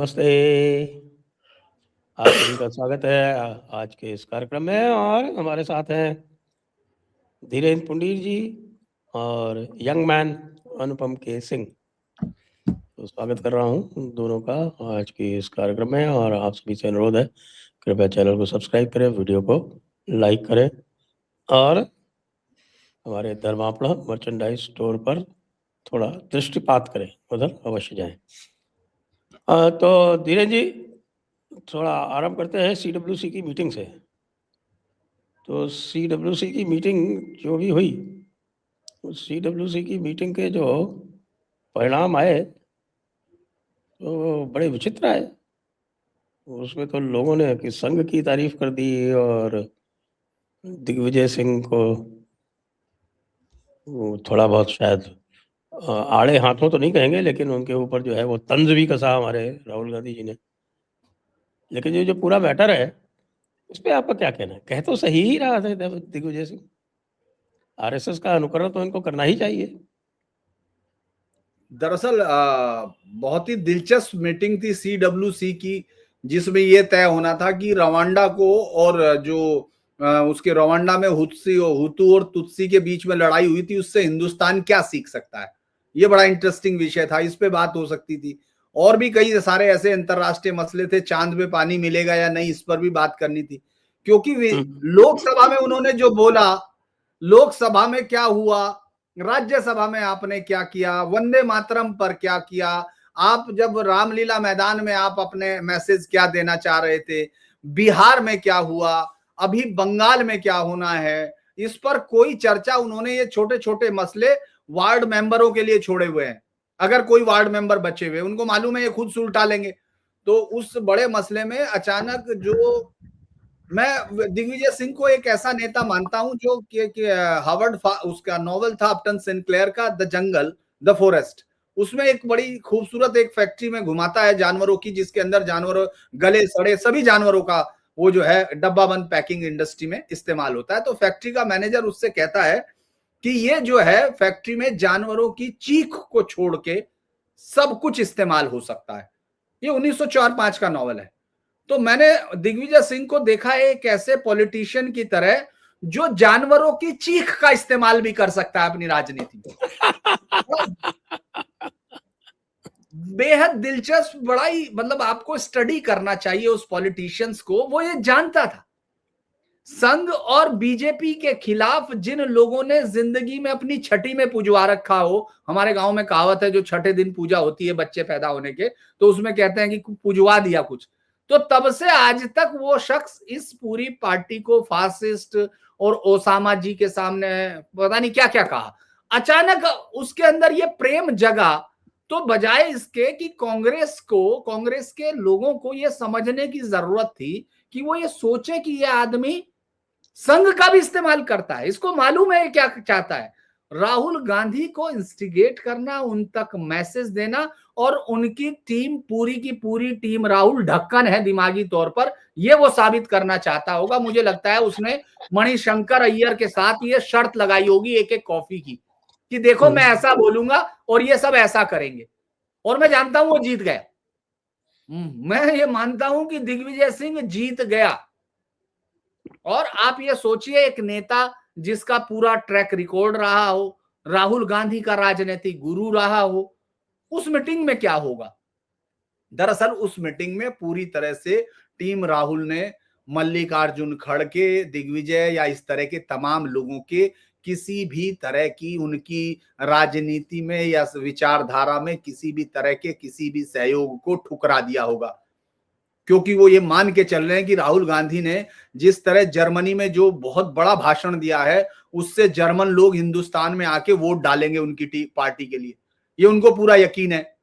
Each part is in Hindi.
नमस्ते। आप सभी का स्वागत है आज के इस कार्यक्रम में और हमारे साथ हैं धीरेन्द्र पुंडीर जी और यंग मैन अनुपम के सिंह। तो स्वागत कर रहा हूँ दोनों का आज के इस कार्यक्रम में और आप सभी से अनुरोध है कृपया चैनल को सब्सक्राइब करें, वीडियो को लाइक करें और हमारे धर्मापड़ा मर्चेंडाइज स्टोर पर थोड़ा दृष्टिपात करें, उधर अवश्य जाएं। तो धीरेन्द्र जी थोड़ा आरंभ करते हैं CWC की मीटिंग से। तो CWC की मीटिंग जो भी हुई, उस CWC की मीटिंग के जो परिणाम आए तो बड़े विचित्र आए। उसमें तो लोगों ने कि संघ की तारीफ कर दी और दिग्विजय सिंह को थोड़ा बहुत शायद आड़े हाथों तो नहीं कहेंगे, लेकिन उनके ऊपर जो है वो तंज भी कसा हमारे राहुल गांधी जी ने। लेकिन ये जो पूरा मैटर है इस पे आपका क्या कहना है? कह तो सही ही रहा था दिग्विजय सिंह, RSS का अनुकरण तो इनको करना ही चाहिए। दरअसल बहुत ही दिलचस्प मीटिंग थी CWC की, जिसमें यह तय होना था कि रवांडा को और जो उसके रवांडा में हुतू और तुत्सी के बीच में लड़ाई हुई थी उससे हिंदुस्तान क्या सीख सकता है। ये बड़ा इंटरेस्टिंग विषय था, इस पे बात हो सकती थी। और भी कई सारे ऐसे अंतरराष्ट्रीय मसले थे, चांद पे पानी मिलेगा या नहीं, इस पर भी बात करनी थी। क्योंकि लोकसभा में उन्होंने जो बोला, लोकसभा में क्या हुआ, राज्यसभा में आपने क्या किया, वंदे मातरम पर क्या किया, आप जब रामलीला मैदान में आप अपने मैसेज क्या देना चाह रहे थे, बिहार में क्या हुआ, अभी बंगाल में क्या होना है, इस पर कोई चर्चा उन्होंने ये छोटे छोटे मसले वार्ड मेंबरों के लिए छोड़े हुए हैं। अगर कोई वार्ड मेंबर बचे हुए, उनको मालूम है ये खुद सुलटा लेंगे। तो उस बड़े मसले में अचानक जो मैं दिग्विजय सिंह को एक ऐसा नेता मानता हूं जो कि हार्वर्ड उसका नॉवल था अपटन सिंक्लेयर का द जंगल द फॉरेस्ट, उसमें एक बड़ी खूबसूरत एक फैक्ट्री में घुमाता है जानवरों की, जिसके अंदर जानवरों गले सड़े सभी जानवरों का वो जो है डब्बा बंद पैकिंग इंडस्ट्री में इस्तेमाल होता है। तो फैक्ट्री का मैनेजर उससे कहता है कि ये जो है फैक्ट्री में जानवरों की चीख को छोड़ के सब कुछ इस्तेमाल हो सकता है। ये 1904-5 का नॉवल है। तो मैंने दिग्विजय सिंह को देखा है एक ऐसे पॉलिटिशियन की तरह जो जानवरों की चीख का इस्तेमाल भी कर सकता है अपनी राजनीति में। बेहद दिलचस्प, बड़ा ही मतलब आपको स्टडी करना चाहिए उस पॉलिटिशियंस को। वो ये जानता था संघ और बीजेपी के खिलाफ जिन लोगों ने जिंदगी में अपनी छठी में पुजवा रखा हो, हमारे गांव में कहावत है जो छठे दिन पूजा होती है बच्चे पैदा होने के, तो उसमें कहते हैं कि पुजवा दिया कुछ। तो तब से आज तक वो शख्स इस पूरी पार्टी को फासिस्ट और ओसामा जी के सामने पता नहीं क्या क्या कहा। अचानक उसके अंदर ये प्रेम जगा, तो बजाय इसके कि कांग्रेस के लोगों को ये समझने की जरूरत थी कि वो ये सोचे कि ये आदमी संघ का भी इस्तेमाल करता है, इसको मालूम है क्या चाहता है। राहुल गांधी को इंस्टिगेट करना, उन तक मैसेज देना, और उनकी टीम पूरी की पूरी टीम राहुल ढक्कन है दिमागी तौर पर, ये वो साबित करना चाहता होगा। मुझे लगता है उसने मणिशंकर अय्यर के साथ ये शर्त लगाई होगी एक एक कॉफी की, कि देखो मैं ऐसा बोलूंगा और ये सब ऐसा करेंगे, और मैं जानता हूं वो जीत गया। मैं ये मानता हूं कि दिग्विजय सिंह जीत गया। और आप ये सोचिए एक नेता जिसका पूरा ट्रैक रिकॉर्ड रहा हो, राहुल गांधी का राजनीतिक गुरु रहा हो, उस मीटिंग में क्या होगा। दरअसल उस मीटिंग में पूरी तरह से टीम राहुल ने मल्लिकार्जुन खड़गे, दिग्विजय या इस तरह के तमाम लोगों के किसी भी तरह की उनकी राजनीति में या विचारधारा में किसी भी तरह के किसी भी सहयोग को ठुकरा दिया होगा। क्योंकि वो ये मान के चल रहे हैं कि राहुल गांधी ने जिस तरह जर्मनी में जो बहुत बड़ा भाषण दिया है, उससे जर्मन लोग हिंदुस्तान में आके वोट डालेंगे उनकी पार्टी के लिए, ये उनको पूरा यकीन है।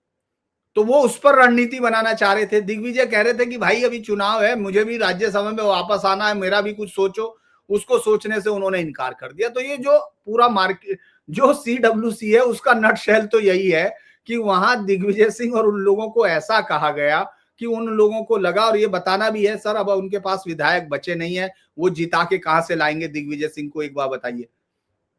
तो वो उस पर रणनीति बनाना चाह रहे थे। दिग्विजय कह रहे थे कि भाई अभी चुनाव है, मुझे भी राज्यसभा में वापस आना है, मेरा भी कुछ सोचो। उसको सोचने से उन्होंने इनकार कर दिया। तो ये जो पूरा मार्केट जो CWC है उसका नटशेल तो यही है कि वहां दिग्विजय सिंह और उन लोगों को ऐसा कहा गया कि उन लोगों को लगा, और ये बताना भी है सर, अब उनके पास विधायक बचे नहीं है, वो जिता के कहां से लाएंगे दिग्विजय सिंह को, एक बार बताइए।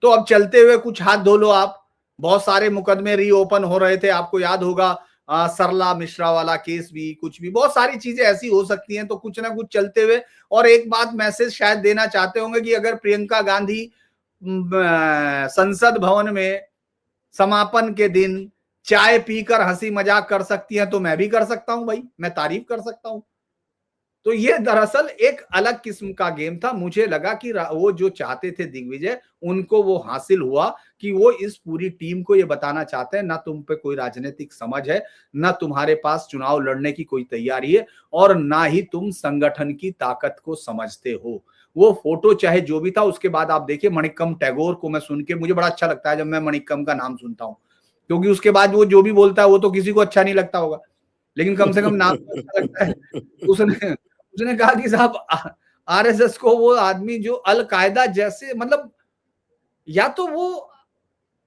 तो अब चलते हुए कुछ हाथ धो लो आप, बहुत सारे मुकदमे रीओपन हो रहे थे, आपको याद होगा सरला मिश्रा वाला केस भी, कुछ भी, बहुत सारी चीजें ऐसी हो सकती हैं। तो कुछ ना कुछ चलते हुए, और एक बात मैसेज शायद देना चाहते होंगे कि अगर प्रियंका गांधी संसद भवन में समापन के दिन चाय पीकर हंसी मजाक कर सकती हैं, तो मैं भी कर सकता हूं भाई, मैं तारीफ कर सकता हूं। तो ये दरअसल एक अलग किस्म का गेम था। मुझे लगा कि वो जो चाहते थे दिग्विजय, उनको वो हासिल हुआ कि वो इस पूरी टीम को ये बताना चाहते हैं, ना तुम पे कोई राजनीतिक समझ है, ना तुम्हारे पास चुनाव लड़ने की कोई तैयारी है, और ना ही तुम संगठन की ताकत को समझते हो। वो फोटो चाहे जो भी था, उसके बाद आप देखिए मणिक्कम टैगोर को मैं सुन के, मुझे बड़ा अच्छा लगता है जब मैं मणिक्कम का नाम सुनता हूँ, क्योंकि उसके बाद वो जो भी बोलता है वो तो किसी को अच्छा नहीं लगता होगा, लेकिन कम से कम नाम तो अच्छा लगता है। उसने उसने कहा कि साहब आरएसएस को वो आदमी जो अल कायदा जैसे, मतलब या तो वो,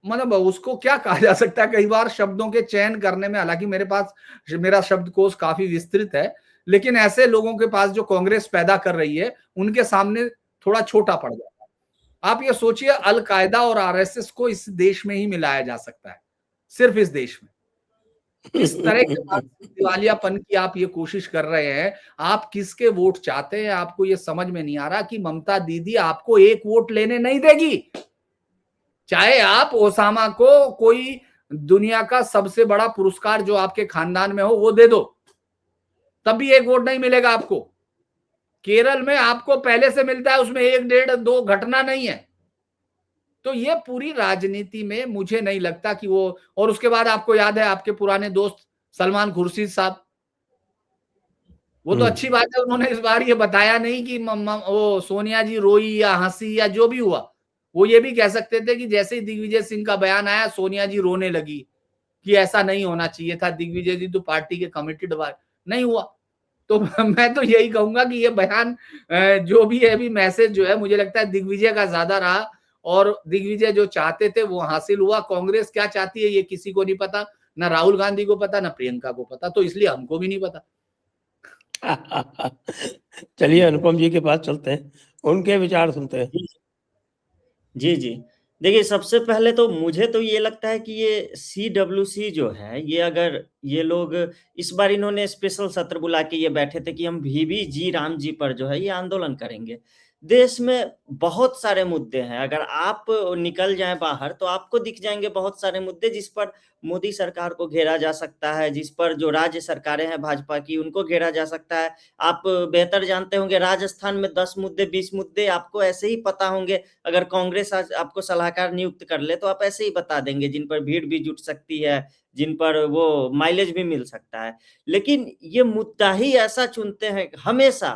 मतलब उसको क्या कहा जा सकता है, कई बार शब्दों के चयन करने में, हालांकि मेरे पास मेरा शब्दकोश काफी विस्तृत है, लेकिन ऐसे लोगों के पास जो कांग्रेस पैदा कर रही है, उनके सामने थोड़ा छोटा पड़ जाता है। आप ये सोचिए, अल कायदा और आरएसएस को इस देश में ही मिलाया जा सकता है, सिर्फ इस देश में। किस तरह के दिवालियापन की आप ये कोशिश कर रहे हैं, आप किसके वोट चाहते हैं, आपको ये समझ में नहीं आ रहा कि ममता दीदी आपको एक वोट लेने नहीं देगी। चाहे आप ओसामा को कोई दुनिया का सबसे बड़ा पुरस्कार जो आपके खानदान में हो वो दे दो, तब भी एक वोट नहीं मिलेगा आपको। केरल में आपको पहले से मिलता है, उसमें 1-1.5-2 घटना नहीं है। तो ये पूरी राजनीति में मुझे नहीं लगता कि वो, और उसके बाद आपको याद है आपके पुराने दोस्त सलमान खुर्शीद साहब, वो तो अच्छी बात है, उन्होंने इस बार ये बताया नहीं कि वो सोनिया जी रोई या हंसी या जो भी हुआ। वो ये भी कह सकते थे कि जैसे ही दिग्विजय सिंह का बयान आया, सोनिया जी रोने लगी कि ऐसा नहीं होना चाहिए था, दिग्विजय जी तो पार्टी के कमिटेड, नहीं हुआ। तो मैं तो यही कहूंगा कि ये बयान जो भी है, अभी मैसेज जो है, मुझे लगता है दिग्विजय का ज्यादा रहा, और दिग्विजय जो चाहते थे वो हासिल हुआ। कांग्रेस क्या चाहती है ये किसी को नहीं पता, ना राहुल गांधी को पता, ना प्रियंका को पता, तो इसलिए हमको भी नहीं पता। चलिए अनुपम जी के पास चलते हैं, उनके विचार सुनते हैं। जी जी, देखिए सबसे पहले तो मुझे तो ये लगता है कि ये CWC जो है, ये अगर ये लोग इस बार इन्होंने स्पेशल सत्र बुला के ये बैठे थे कि हम VV जी राम जी पर जो है ये आंदोलन करेंगे। देश में बहुत सारे मुद्दे हैं, अगर आप निकल जाएं बाहर तो आपको दिख जाएंगे बहुत सारे मुद्दे जिस पर मोदी सरकार को घेरा जा सकता है, जिस पर जो राज्य सरकारें हैं भाजपा की उनको घेरा जा सकता है। आप बेहतर जानते होंगे राजस्थान में 10 मुद्दे 20 मुद्दे आपको ऐसे ही पता होंगे, अगर कांग्रेस आज आपको सलाहकार नियुक्त कर ले तो आप ऐसे ही बता देंगे, जिन पर भीड़ भी जुट सकती है, जिन पर वो माइलेज भी मिल सकता है। लेकिन ये मुद्दा ही ऐसा चुनते हैं हमेशा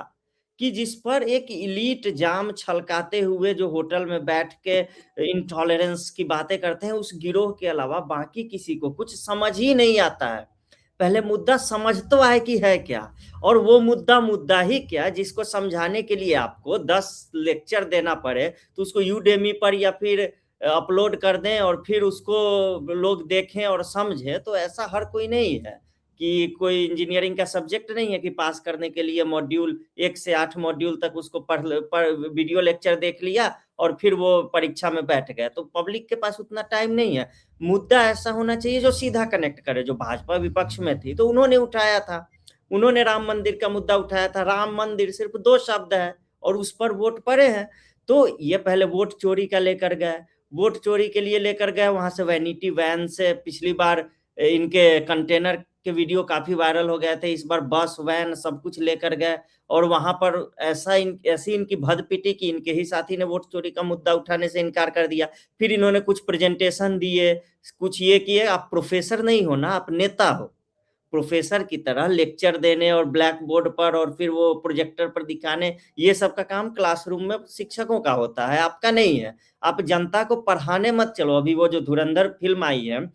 कि जिस पर एक इलीट जाम छलकाते हुए जो होटल में बैठ के इंटॉलरेंस की बातें करते हैं, उस गिरोह के अलावा बाकी किसी को कुछ समझ ही नहीं आता है। पहले मुद्दा समझ तो आए कि है क्या, और वो मुद्दा ही क्या जिसको समझाने के लिए आपको 10 लेक्चर देना पड़े, तो उसको यूडेमी पर या फिर अपलोड कर दें और फिर उसको लोग देखें और समझें। तो ऐसा हर कोई नहीं है कि कोई इंजीनियरिंग का सब्जेक्ट नहीं है कि पास करने के लिए मॉड्यूल 1 से 8 मॉड्यूल तक उसको पढ़ वीडियो लेक्चर देख लिया और फिर वो परीक्षा में बैठ गए। तो पब्लिक के पास उतना टाइम नहीं है। मुद्दा ऐसा होना चाहिए जो सीधा कनेक्ट करे। जो भाजपा विपक्ष में थी तो उन्होंने उठाया था, उन्होंने राम मंदिर का मुद्दा उठाया था। राम मंदिर सिर्फ 2 शब्द है और उस पर वोट पड़े हैं। तो ये पहले वोट चोरी का लेकर गए, वोट चोरी के लिए लेकर गए, वहां से वैनिटी वैन से पिछली बार इनके कंटेनर के वीडियो काफी वायरल हो गए थे, इस बार बस वैन सब कुछ लेकर गए और वहां पर ऐसी इनकी भद पिटी कि इनके ही साथी ने वोट चोरी का मुद्दा उठाने से इनकार कर दिया। फिर इन्होंने कुछ प्रेजेंटेशन दिए, कुछ ये किए। आप प्रोफेसर नहीं हो ना, आप नेता हो। प्रोफेसर की तरह लेक्चर देने और ब्लैक बोर्ड पर और फिर वो प्रोजेक्टर पर दिखाने, ये सब का काम क्लासरूम में शिक्षकों का होता है, आपका नहीं है। आप जनता को पढ़ाने मत चलो। अभी वो जो धुरंधर फिल्म आई है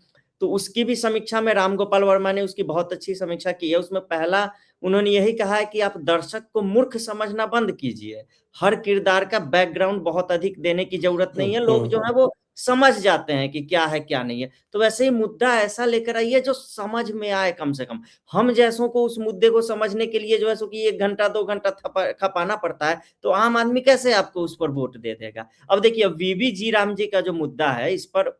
तो उसकी भी समीक्षा में राम गोपाल वर्मा ने उसकी बहुत अच्छी समीक्षा की है। उसमें पहला उन्होंने यही कहा है कि आप दर्शक को मूर्ख समझना बंद कीजिए। हर किरदार का बैकग्राउंड बहुत अधिक देने की जरूरत नहीं है, लोग जो है वो समझ जाते हैं कि क्या है क्या नहीं है। तो वैसे ही मुद्दा ऐसा लेकर आइए जो समझ में आए। कम से कम हम जैसों को उस मुद्दे को समझने के लिए जो है सो कि 1 घंटा 2 घंटा खपाना पड़ता है, तो आम आदमी कैसे आपको उस पर वोट दे देगा। अब देखिए VV जी राम जी का जो मुद्दा है, इस पर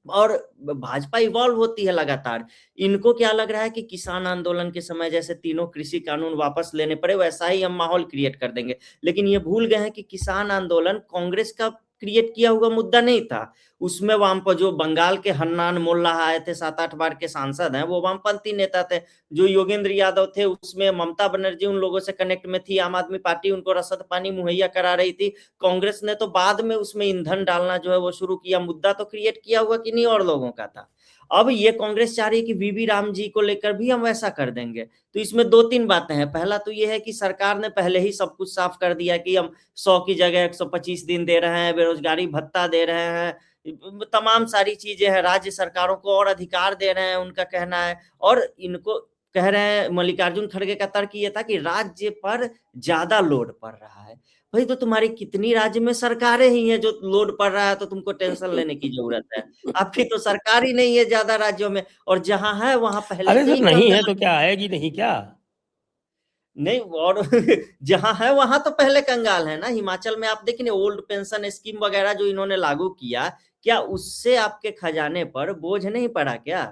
और भाजपा इवॉल्व होती है लगातार। इनको क्या लग रहा है कि किसान आंदोलन के समय जैसे तीनों कृषि कानून वापस लेने पड़े, वैसा ही हम माहौल क्रिएट कर देंगे। लेकिन ये भूल गए हैं कि किसान आंदोलन कांग्रेस का क्रिएट किया हुआ मुद्दा नहीं था। उसमें जो बंगाल के हन्नान मोल्ला आए थे, 7-8 बार के सांसद हैं, वो वामपंथी नेता थे। जो योगेंद्र यादव थे, उसमें ममता बनर्जी उन लोगों से कनेक्ट में थी, आम आदमी पार्टी उनको रसद पानी मुहैया करा रही थी। कांग्रेस ने तो बाद में उसमें ईंधन डालना जो है वो शुरू किया। मुद्दा तो क्रिएट किया हुआ कि नहीं और लोगों का था। अब ये कांग्रेस चाह रही है कि वीवी राम जी को लेकर भी हम वैसा कर देंगे। तो इसमें 2-3 बातें हैं। पहला तो ये है कि सरकार ने पहले ही सब कुछ साफ कर दिया कि हम 100 की जगह 125 दिन दे रहे हैं, बेरोजगारी भत्ता दे रहे हैं, तमाम सारी चीजें हैं। राज्य सरकारों को और अधिकार दे रहे हैं, उनका कहना है। और इनको कह रहे हैं, मल्लिकार्जुन खड़गे का तर्क ये था कि राज्य पर ज्यादा लोड पड़ रहा है। भाई तो तुम्हारी कितनी राज्य में सरकारें ही हैं जो लोड पड़ रहा है, तो तुमको टेंशन लेने की जरूरत है। आपकी तो सरकार ही नहीं है ज्यादा राज्यों में, और जहां है वहां पहले अरे से सर ही नहीं है कंगाल तो क्या आएगी नहीं क्या? नहीं। और जहां है वहां तो पहले कंगाल है ना। हिमाचल में आप देखिए ओल्ड पेंशन स्कीम वगैरह जो इन्होंने लागू किया, क्या उससे आपके खजाने पर बोझ नहीं पड़ा क्या?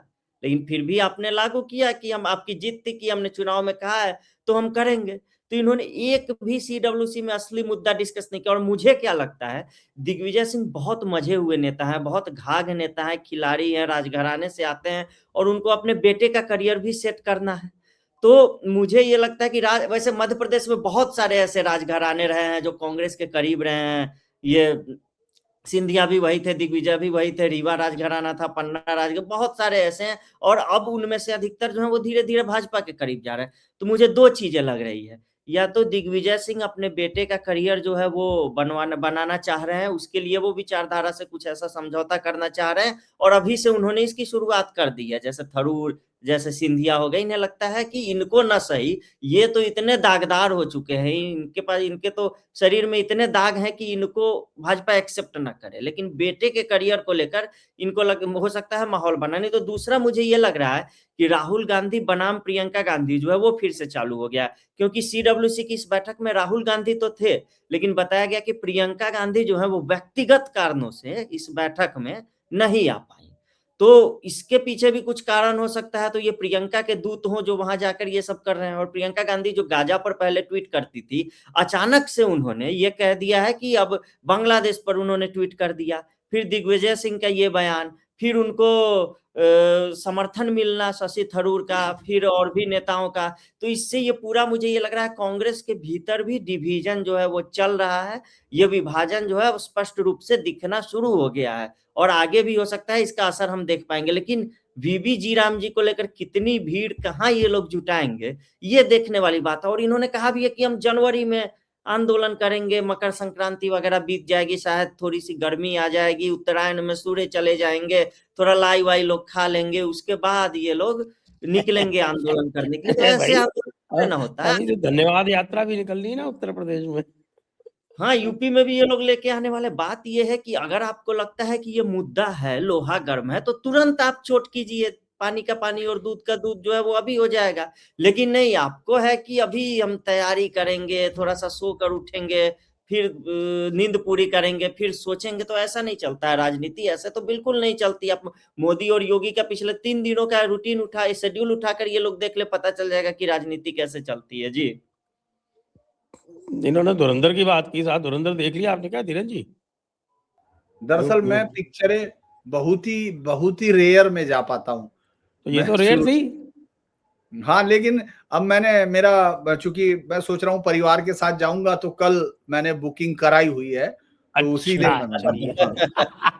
लेकिन फिर भी आपने लागू किया कि हम, आपकी जीत थी कि हमने चुनाव में कहा है तो हम करेंगे। तो इन्होंने एक भी सीडब्ल्यूसी में असली मुद्दा डिस्कस नहीं किया। और मुझे क्या लगता है, दिग्विजय सिंह बहुत मजे हुए नेता है, बहुत घाघ नेता है, खिलाड़ी है, राजघराने से आते हैं, और उनको अपने बेटे का करियर भी सेट करना है। तो मुझे ये लगता है कि वैसे मध्य प्रदेश में बहुत सारे ऐसे राजघराने रहे हैं जो कांग्रेस के करीब रहे हैं। ये सिंधिया भी वही थे, दिग्विजय भी वही थे, रीवा राजघराना था, पन्ना बहुत सारे ऐसे हैं। और अब उनमें से अधिकतर जो है वो धीरे धीरे भाजपा के करीब जा रहे हैं। तो मुझे 2 चीजें लग रही है, या तो दिग्विजय सिंह अपने बेटे का करियर जो है वो बनाना चाह रहे हैं, उसके लिए वो विचारधारा से कुछ ऐसा समझौता करना चाह रहे हैं, और अभी से उन्होंने इसकी शुरुआत कर दी है। जैसे थरूर, जैसे सिंधिया हो गए, इन्हें लगता है कि इनको न सही, ये तो इतने दागदार हो चुके हैं, इनके पास, इनके तो शरीर में इतने दाग हैं कि इनको भाजपा एक्सेप्ट ना करे। लेकिन बेटे के करियर को लेकर इनको हो सकता है माहौल बना नहीं। तो दूसरा मुझे ये लग रहा है कि राहुल गांधी बनाम प्रियंका गांधी जो है वो फिर से चालू हो गया। क्योंकि सीडब्ल्यूसी की इस बैठक में राहुल गांधी तो थे, लेकिन बताया गया कि प्रियंका गांधी जो है वो व्यक्तिगत कारणों से इस बैठक में नहीं आ पाई। तो इसके पीछे भी कुछ कारण हो सकता है। तो ये प्रियंका के दूत हो जो वहां जाकर ये सब कर रहे हैं। और प्रियंका गांधी जो गाजा पर पहले ट्वीट करती थी, अचानक से उन्होंने ये कह दिया है कि अब बांग्लादेश पर उन्होंने ट्वीट कर दिया। फिर दिग्विजय सिंह का ये बयान, फिर उनको समर्थन मिलना शशि थरूर का, फिर और भी नेताओं का। तो इससे ये पूरा, मुझे ये लग रहा है कांग्रेस के भीतर भी डिवीजन जो है वो चल रहा है। ये विभाजन जो है वो स्पष्ट रूप से दिखना शुरू हो गया है, और आगे भी हो सकता है इसका असर हम देख पाएंगे। लेकिन वीबी जी राम जी को लेकर कितनी भीड़, कहाँ ये लोग जुटाएंगे, ये देखने वाली बात है। और इन्होंने कहा भी है कि हम जनवरी में आंदोलन करेंगे, मकर संक्रांति वगैरह बीत जाएगी, शायद थोड़ी सी गर्मी आ जाएगी, उत्तरायण में सूर्य चले जाएंगे, थोड़ा लाई वाई लोग खा लेंगे, उसके बाद ये लोग निकलेंगे आंदोलन करने के लिए। तो ऐसे आंदोलन ना होता है। अभी तो धन्यवाद यात्रा भी निकलनी है ना उत्तर प्रदेश में। हाँ, यूपी में भी ये लोग लेके आने वाले। बात ये है कि अगर आपको लगता है कि ये मुद्दा है, लोहा गर्म है, तो तुरंत आप चोट कीजिए, पानी का पानी और दूध का दूध जो है वो अभी हो जाएगा। लेकिन नहीं, आपको है कि अभी हम तैयारी करेंगे, थोड़ा सा सो कर उठेंगे, फिर नींद पूरी करेंगे, फिर सोचेंगे, तो ऐसा नहीं चलता है राजनीति। ऐसे तो बिल्कुल नहीं चलती। आप मोदी और योगी का पिछले 3 दिनों का रूटीन शेड्यूल उठाकर ये लोग देख ले, पता चल जाएगा कि राजनीति कैसे चलती है। जी, इन्होंने धुरंधर की बात की, साथ धुरंधर देख लिया आपने क्या धीरज जी? दरअसल मैं पिक्चरें बहुत ही रेयर में जा पाता हूँ। तो ये तो रेयर थी। हाँ, लेकिन अब मेरा चूंकि मैं सोच रहा हूँ परिवार के साथ जाऊंगा, तो कल मैंने बुकिंग कराई हुई है, तो उसी दिन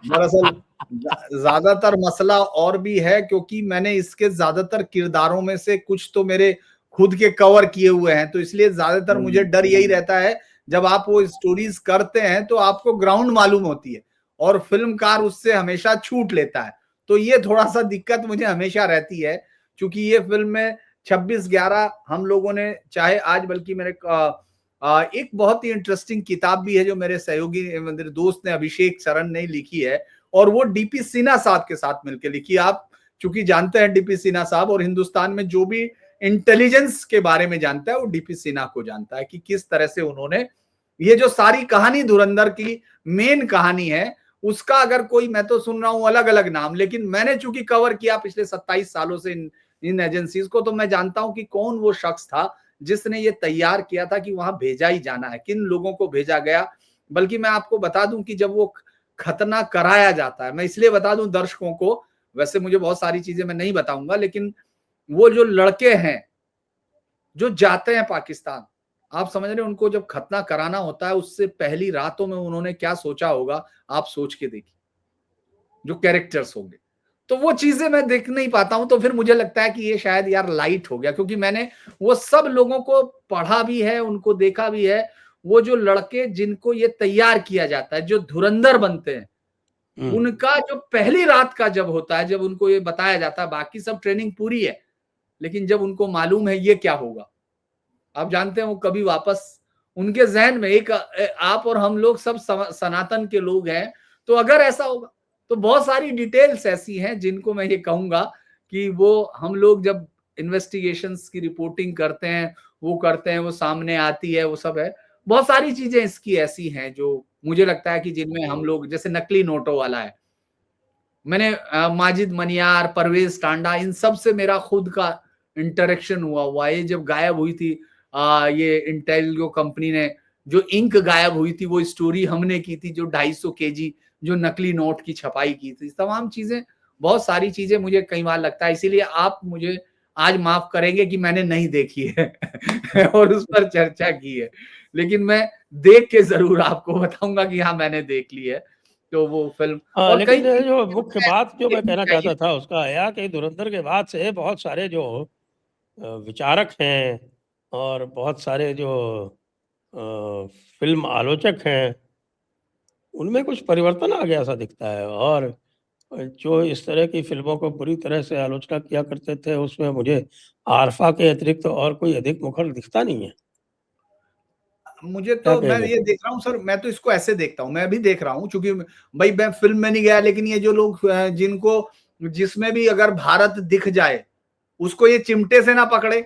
दरअसल ज्यादातर मसला और भी है, क्योंकि मैंने इसके ज्यादातर किरदारों में से कुछ तो मेरे खुद के कवर किए हुए हैं। तो इसलिए ज्यादातर मुझे डर यही रहता है, जब आप वो स्टोरीज करते हैं तो आपको ग्राउंड मालूम होती है, और फिल्मकार उससे हमेशा छूट लेता है। तो ये थोड़ा सा दिक्कत मुझे हमेशा रहती है, क्योंकि ये फिल्म में 26/11 हम लोगों ने, चाहे आज, बल्कि मेरे एक बहुत ही इंटरेस्टिंग किताब भी है जो मेरे सहयोगी, मेरे दोस्त ने, अभिषेक शरण ने लिखी है, और वो डीपी सिन्हा साहब के साथ मिलकर लिखी। आप चूंकि जानते हैं डीपी सिन्हा साहब, और हिंदुस्तान में जो भी इंटेलिजेंस के बारे में जानता है वो डीपी सिन्हा को जानता है, कि किस तरह से उन्होंने ये जो सारी कहानी धुरंधर की मेन कहानी है उसका अगर कोई, मैं तो सुन रहा हूं अलग अलग नाम, लेकिन मैंने चूंकि कवर किया पिछले 27 सालों से इन एजेंसीज को, तो मैं जानता हूं कि कौन वो शख्स था जिसने ये तैयार किया था कि वहां भेजा ही जाना है, किन लोगों को भेजा गया। बल्कि मैं आपको बता दूं कि जब वो खतना कराया जाता है, मैं इसलिए बता दूं दर्शकों को, वैसे मुझे बहुत सारी चीजें मैं नहीं बताऊंगा, लेकिन वो जो लड़के हैं जो जाते हैं पाकिस्तान, आप समझ रहे हैं, उनको जब खतना कराना होता है उससे पहली रातों में उन्होंने क्या सोचा होगा, आप सोच के देखिए, जो कैरेक्टर्स होंगे। तो वो चीजें मैं देख नहीं पाता हूं, तो फिर मुझे लगता है कि ये शायद यार लाइट हो गया, क्योंकि मैंने वो सब लोगों को पढ़ा भी है, उनको देखा भी है। वो जो लड़के जिनको ये तैयार किया जाता है, जो धुरंधर बनते हैं, उनका जो पहली रात का जब होता है, जब उनको ये बताया जाता है, बाकी सब ट्रेनिंग पूरी है, लेकिन जब उनको मालूम है ये क्या होगा, आप जानते हैं वो कभी वापस, उनके जहन में एक आप और हम लोग सब सनातन के लोग हैं, तो अगर ऐसा होगा तो बहुत सारी डिटेल्स ऐसी हैं जिनको मैं ये कहूंगा कि वो हम लोग जब इन्वेस्टिगेशंस की रिपोर्टिंग करते हैं, वो करते हैं, वो सामने आती है, वो सब है। बहुत सारी चीजें इसकी ऐसी हैं जो मुझे लगता है कि जिनमें हम लोग, जैसे नकली नोटों वाला है, मैंने माजिद मनियार, परवेज टांडा, इन सब से मेरा खुद का इंटरेक्शन हुआ है। जब गायब हुई थी ये इंटेल जो कंपनी ने, जो इंक गायब हुई थी, वो स्टोरी हमने की थी, जो 250 केजी जो नकली नोट की छपाई की थी, तमाम चीजें, बहुत सारी चीजें मुझे कई बार लगता है। इसीलिए आप मुझे आज माफ करेंगे कि मैंने नहीं देखी है और उस पर चर्चा की है, लेकिन मैं देख के जरूर आपको बताऊंगा कि हाँ मैंने देख ली है। तो वो फिल्म और कई लेकिन जो मुख्य बात जो मैं कहना चाहता था उसका है कि धुरंधर के बाद से बहुत सारे जो विचारक हैं और बहुत सारे जो फिल्म आलोचक हैं, उनमें कुछ परिवर्तन आ गया सा दिखता है। और जो इस तरह की फिल्मों को बुरी तरह से आलोचना किया करते थे, उसमें मुझे आरफा के अतिरिक्त और कोई अधिक मुखर दिखता नहीं है। मुझे क्या तो मैं कहेंगे? ये देख रहा हूँ सर, मैं तो इसको ऐसे देखता हूँ, मैं भी देख रहा हूँ, क्योंकि भाई मैं फिल्म में नहीं गया, लेकिन ये जो लोग जिनको, जिसमें भी अगर भारत दिख जाए उसको ये चिमटे से ना पकड़े,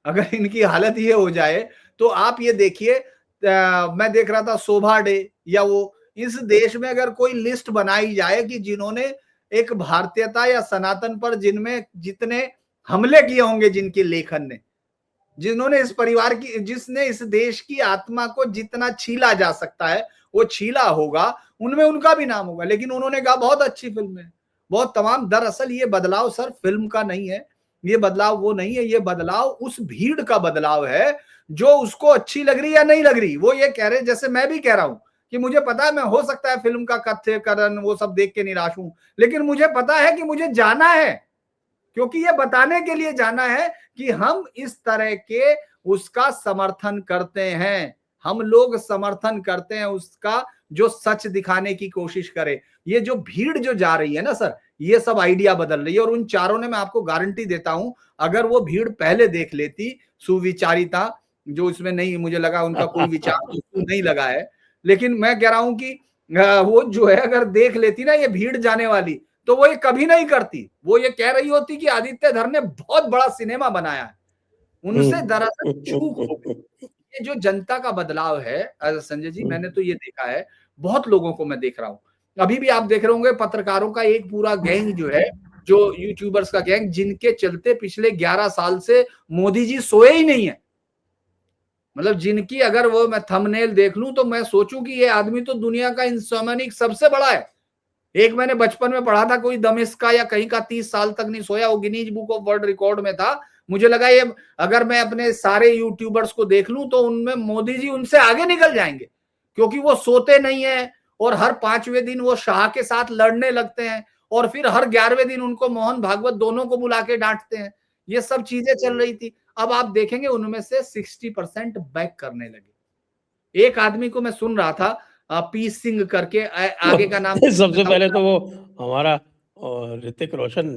अगर इनकी हालत ये हो जाए, तो आप ये देखिए, मैं देख रहा था शोभा डे, या वो, इस देश में अगर कोई लिस्ट बनाई जाए कि जिन्होंने एक भारतीयता या सनातन पर जिनमें जितने हमले किए होंगे, जिनके लेखन ने, जिन्होंने इस परिवार की, जिसने इस देश की आत्मा को जितना छीला जा सकता है वो छीला होगा, उनमें उनका भी नाम होगा। लेकिन उन्होंने कहा बहुत अच्छी फिल्म है, बहुत तमाम। दरअसल ये बदलाव सर फिल्म का नहीं है, ये बदलाव वो नहीं है, ये बदलाव उस भीड़ का बदलाव है जो उसको अच्छी लग रही या नहीं लग रही। वो ये कह रहे, जैसे मैं भी कह रहा हूं कि मुझे पता है, मैं हो सकता है फिल्म का कथ्य करण वो सब देख के निराश हूं, लेकिन मुझे पता है कि मुझे जाना है, क्योंकि ये बताने के लिए जाना है कि हम इस तरह के उसका समर्थन करते हैं, हम लोग समर्थन करते हैं उसका, जो सच दिखाने की कोशिश करे। ये जो भीड़ जो जा रही है ना सर, ये सब आइडिया बदल रही है, और उन चारों ने, मैं आपको गारंटी देता हूं, अगर वो भीड़ पहले देख लेती सुविचारिता, जो इसमें नहीं, मुझे लगा उनका कोई विचार तो नहीं लगा है, लेकिन मैं कह रहा हूं कि वो जो है अगर देख लेती ना ये भीड़ जाने वाली, तो वो ये कभी नहीं करती। वो ये कह रही होती कि आदित्य धर ने बहुत बड़ा सिनेमा बनाया है, उनसे दरअसल चूक हो गई। ये जो जनता का बदलाव है संजय जी, मैंने तो ये देखा है, बहुत लोगों को मैं देख रहा हूँ। अभी भी आप देख रहे होंगे पत्रकारों का एक पूरा गैंग जो है, जो यूट्यूबर्स का गैंग, जिनके चलते पिछले 11 साल से मोदी जी सोए ही नहीं है। मतलब जिनकी अगर वो मैं थंबनेल देख लूं तो मैं सोचूं कि ये आदमी तो दुनिया का इंसोम्निक सबसे बड़ा है। एक मैंने बचपन में पढ़ा था, कोई दमिश्क का या कहीं का 30 साल तक नहीं सोया, वो Guinness book of world record में था। मुझे लगा ये अगर मैं अपने सारे यूट्यूबर्स को देख लूं तो उनमें मोदी जी उनसे आगे निकल जाएंगे, क्योंकि वो सोते नहीं है, और हर 5वें दिन वो शाह के साथ लड़ने लगते हैं, और फिर हर 11वें दिन उनको मोहन भागवत दोनों को बुला के डांटते हैं। ये सब चीजें चल रही थी। अब आप देखेंगे उनमें से 60% बैक करने लगे। एक आदमी को मैं सुन रहा था, पी सिंह करके, आगे का नाम सबसे पहले तो वो हमारा ऋतिक रोशन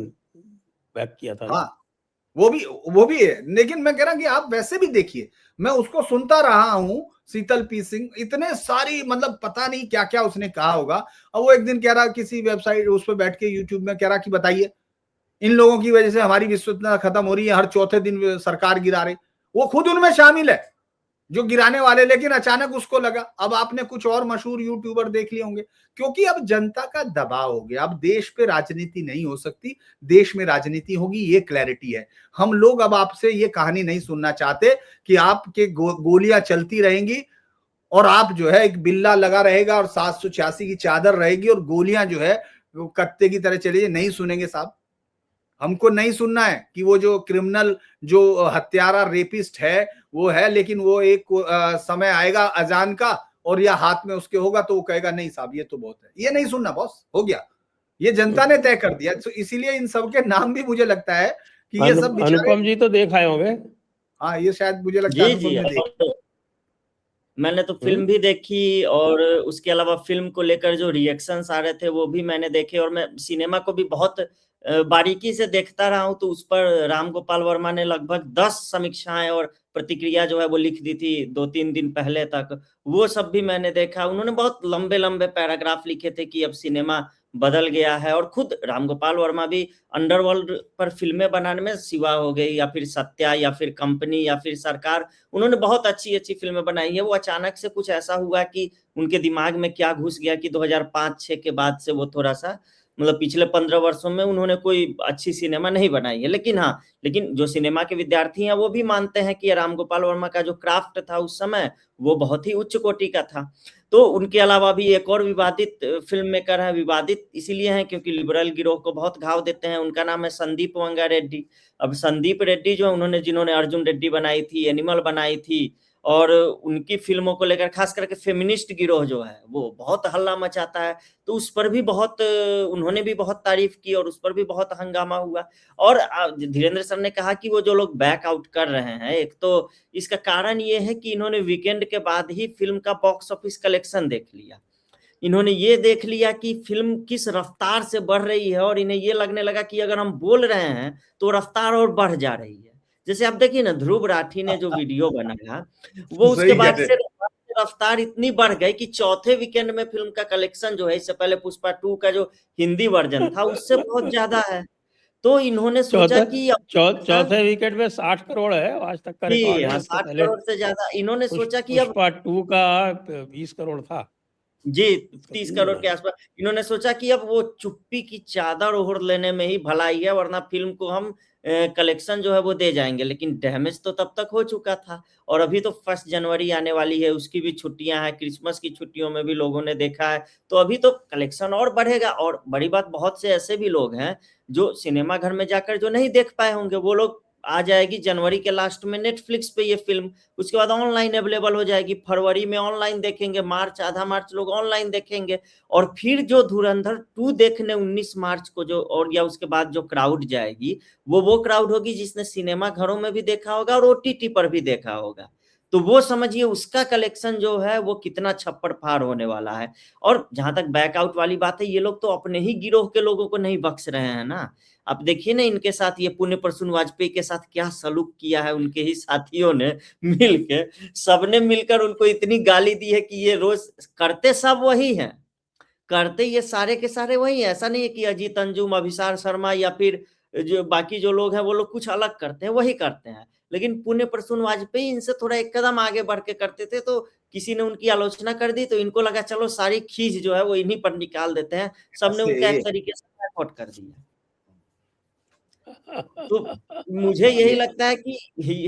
बैक किया था ना। हाँ, वो भी है, लेकिन मैं कह रहा हूं कि आप वैसे भी देखिए, मैं उसको सुनता रहा हूं, शीतल पी सिंह, इतने सारी, मतलब पता नहीं क्या क्या उसने कहा होगा। अब वो एक दिन कह रहा, किसी वेबसाइट उस पर बैठ के यूट्यूब में कह रहा कि बताइए, इन लोगों की वजह से हमारी विश्वसनीयता खत्म हो रही है, हर चौथे दिन सरकार गिरा रही। वो खुद उनमें शामिल है, जो गिराने वाले, लेकिन अचानक उसको लगा। अब आपने कुछ और मशहूर यूट्यूबर देख लिए होंगे, क्योंकि अब जनता का दबाव हो गया। अब देश पे राजनीति नहीं हो सकती, देश में राजनीति होगी, ये क्लैरिटी है। हम लोग अब आपसे ये कहानी नहीं सुनना चाहते कि आपके गोलियां चलती रहेंगी और आप जो है एक बिल्ला लगा रहेगा और 786 की चादर रहेगी और गोलियां जो है वो कत्ते की तरह चली। नहीं सुनेंगे साहब, हमको नहीं सुनना है कि वो जो क्रिमिनल, जो हत्यारा, रेपिस्ट है वो है, लेकिन वो एक समय आएगा अजान का और या हाथ में उसके होगा तो वो कहेगा नहीं साहब ये तो बहुत है। ये नहीं सुनना बॉस, हो गया, ये जनता ने तय कर दिया। तो इसीलिए इन सब के नाम भी मुझे लगता है कि ये सब बेचारे, अनुपम जी तो देख आए होंगे। हाँ ये शायद मुझे लगता है जी अनुपम जी, ने देख। मैंने तो फिल्म भी देखी और उसके अलावा फिल्म को लेकर जो रिएक्शंस आ रहे थे वो भी मैंने देखे, और मैं सिनेमा को भी बहुत बारीकी से देखता रहा हूं। तो उस पर राम गोपाल वर्मा ने लगभग 10 समीक्षाएं और प्रतिक्रिया जो है वो लिख दी थी 2-3 दिन पहले तक। वो सब भी मैंने देखा। उन्होंने बहुत लंबे लंबे पैराग्राफ लिखे थे कि अब सिनेमा बदल गया है, और खुद राम गोपाल वर्मा भी अंडरवर्ल्ड पर फिल्में बनाने में, शिवा हो गई या फिर सत्या या फिर कंपनी या फिर सरकार, उन्होंने बहुत अच्छी अच्छी फिल्में बनाई है। वो अचानक से कुछ ऐसा हुआ कि उनके दिमाग में क्या घुस गया कि 2005-6 के बाद से वो थोड़ा सा, मतलब पिछले 15 वर्षों में उन्होंने कोई अच्छी सिनेमा नहीं बनाई है। लेकिन हाँ, लेकिन जो सिनेमा के विद्यार्थी हैं वो भी मानते हैं कि राम गोपाल वर्मा का जो क्राफ्ट था उस समय वो बहुत ही उच्च कोटि का था। तो उनके अलावा भी एक और विवादित फिल्म मेकर है। विवादित इसीलिए हैं क्योंकि लिबरल गिरोह को बहुत घाव देते हैं। उनका नाम है संदीप वंगा रेड्डी। अब संदीप रेड्डी जो है, जिन्होंने अर्जुन रेड्डी बनाई थी, एनिमल बनाई थी, और उनकी फिल्मों को लेकर खास करके फेमिनिस्ट गिरोह जो है वो बहुत हल्ला मचाता है। तो उस पर भी बहुत उन्होंने भी बहुत तारीफ की और उस पर भी बहुत हंगामा हुआ। और धीरेन्द्र सर ने कहा कि वो जो लोग बैक आउट कर रहे हैं, एक तो इसका कारण ये है कि इन्होंने वीकेंड के बाद ही फिल्म का बॉक्स ऑफिस कलेक्शन देख लिया। इन्होंने ये देख लिया कि फिल्म किस रफ्तार से बढ़ रही है, और इन्हें ये लगने लगा कि अगर हम बोल रहे हैं तो रफ्तार और बढ़ जा रही है। जैसे आप देखिए ना, ध्रुव राठी ने जो वीडियो बनाया, वो उसके सही कह बाद रहे से रफ्तार इतनी बढ़ गई कि चौथे वीकेंड में फिल्म का कलेक्शन जो है, इससे पहले पुष्पा 2 का जो हिंदी वर्जन था उससे बहुत ज्यादा है। तो इन्होंने सोचा चौथे कि चौथे विकेट में 60 करोड़ है आज तक का रिकॉर्ड है। हाँ, इससे 60 पहले करोड़ से ज्यादा। इन्होंने सोचा कि अब पुष्पा 2 का 20 करोड़ था। जी, 30 करोड़ के बना आसपास। इन्होंने सोचा कि अब वो चुप्पी की चादर ओढ़ लेने में ही भलाई है, वरना फिल्म को हम कलेक्शन जो है वो दे जाएंगे। लेकिन डैमेज तो तब तक हो चुका था, और अभी तो 1 जनवरी आने वाली है, उसकी भी छुट्टियां हैं, क्रिसमस की छुट्टियों में भी लोगों ने देखा है, तो अभी तो कलेक्शन और बढ़ेगा। और बड़ी बात, बहुत से ऐसे भी लोग हैं जो सिनेमा घर में जाकर जो नहीं देख पाए होंगे, वो लोग आ जाएगी जनवरी के लास्ट में नेटफ्लिक्स पे ये फिल्म, उसके बाद ऑनलाइन अवेलेबल हो जाएगी। फरवरी में ऑनलाइन देखेंगे, मार्च, आधा मार्च लोग ऑनलाइन देखेंगे, और फिर जो धुरंधर 2 देखने 19 मार्च को जो, और या उसके बाद जो क्राउड जाएगी, वो क्राउड होगी जिसने सिनेमा घरों में भी देखा होगा और ओटीटी पर भी देखा होगा। तो वो समझिए उसका कलेक्शन जो है वो कितना छप्पड़ फाड़ होने वाला है। और जहां तक बैकआउट वाली बात है, ये लोग तो अपने ही गिरोह के लोगों को नहीं बख्श रहे हैं ना। आप देखिए ना, इनके साथ ये पुण्य प्रसून वाजपेयी के साथ क्या सलूक किया है उनके ही साथियों ने मिलके। सबने मिलकर उनको इतनी गाली दी है कि ये रोज करते सब वही हैं, करते ये सारे के सारे वही हैं। ऐसा नहीं है कि अजीत अंजुम, अभिसार शर्मा या फिर जो बाकी जो लोग हैं वो लोग कुछ अलग करते हैं, वही करते हैं। लेकिन पुण्य प्रसून वाजपेयी इनसे थोड़ा एक कदम आगे बढ़ के करते थे, तो किसी ने उनकी आलोचना कर दी तो इनको लगा चलो सारी खींच जो है वो इन्हीं पर निकाल देते हैं। सबने उनका एक तरीके से बैकआउट कर दिया। तो मुझे यही लगता है कि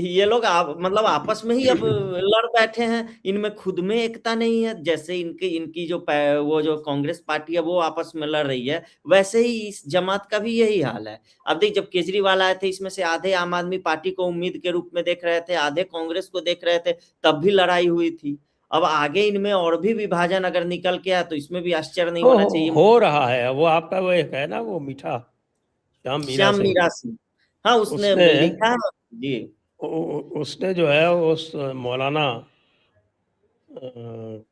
ये लोग मतलब आपस में ही अब लड़ बैठे हैं। इनमें खुद में एकता नहीं है। जैसे इनकी जो वो जो कांग्रेस पार्टी है वो आपस में लड़ रही है, वैसे ही इस जमात का भी यही हाल है। अब देख, जब केजरीवाल आए थे, इसमें से आधे आम आदमी पार्टी को उम्मीद के रूप में देख रहे थे, आधे कांग्रेस को देख रहे थे, तब भी लड़ाई हुई थी। अब आगे इनमें और भी विभाजन अगर निकल के आया तो इसमें भी आश्चर्य नहीं होना चाहिए। हो रहा है वो। आपका वो एक है ना, वो मीठा श्याम मीरा सिंह, हाँ उसने लिखा जी। उसने जो है उस मौलाना वो जो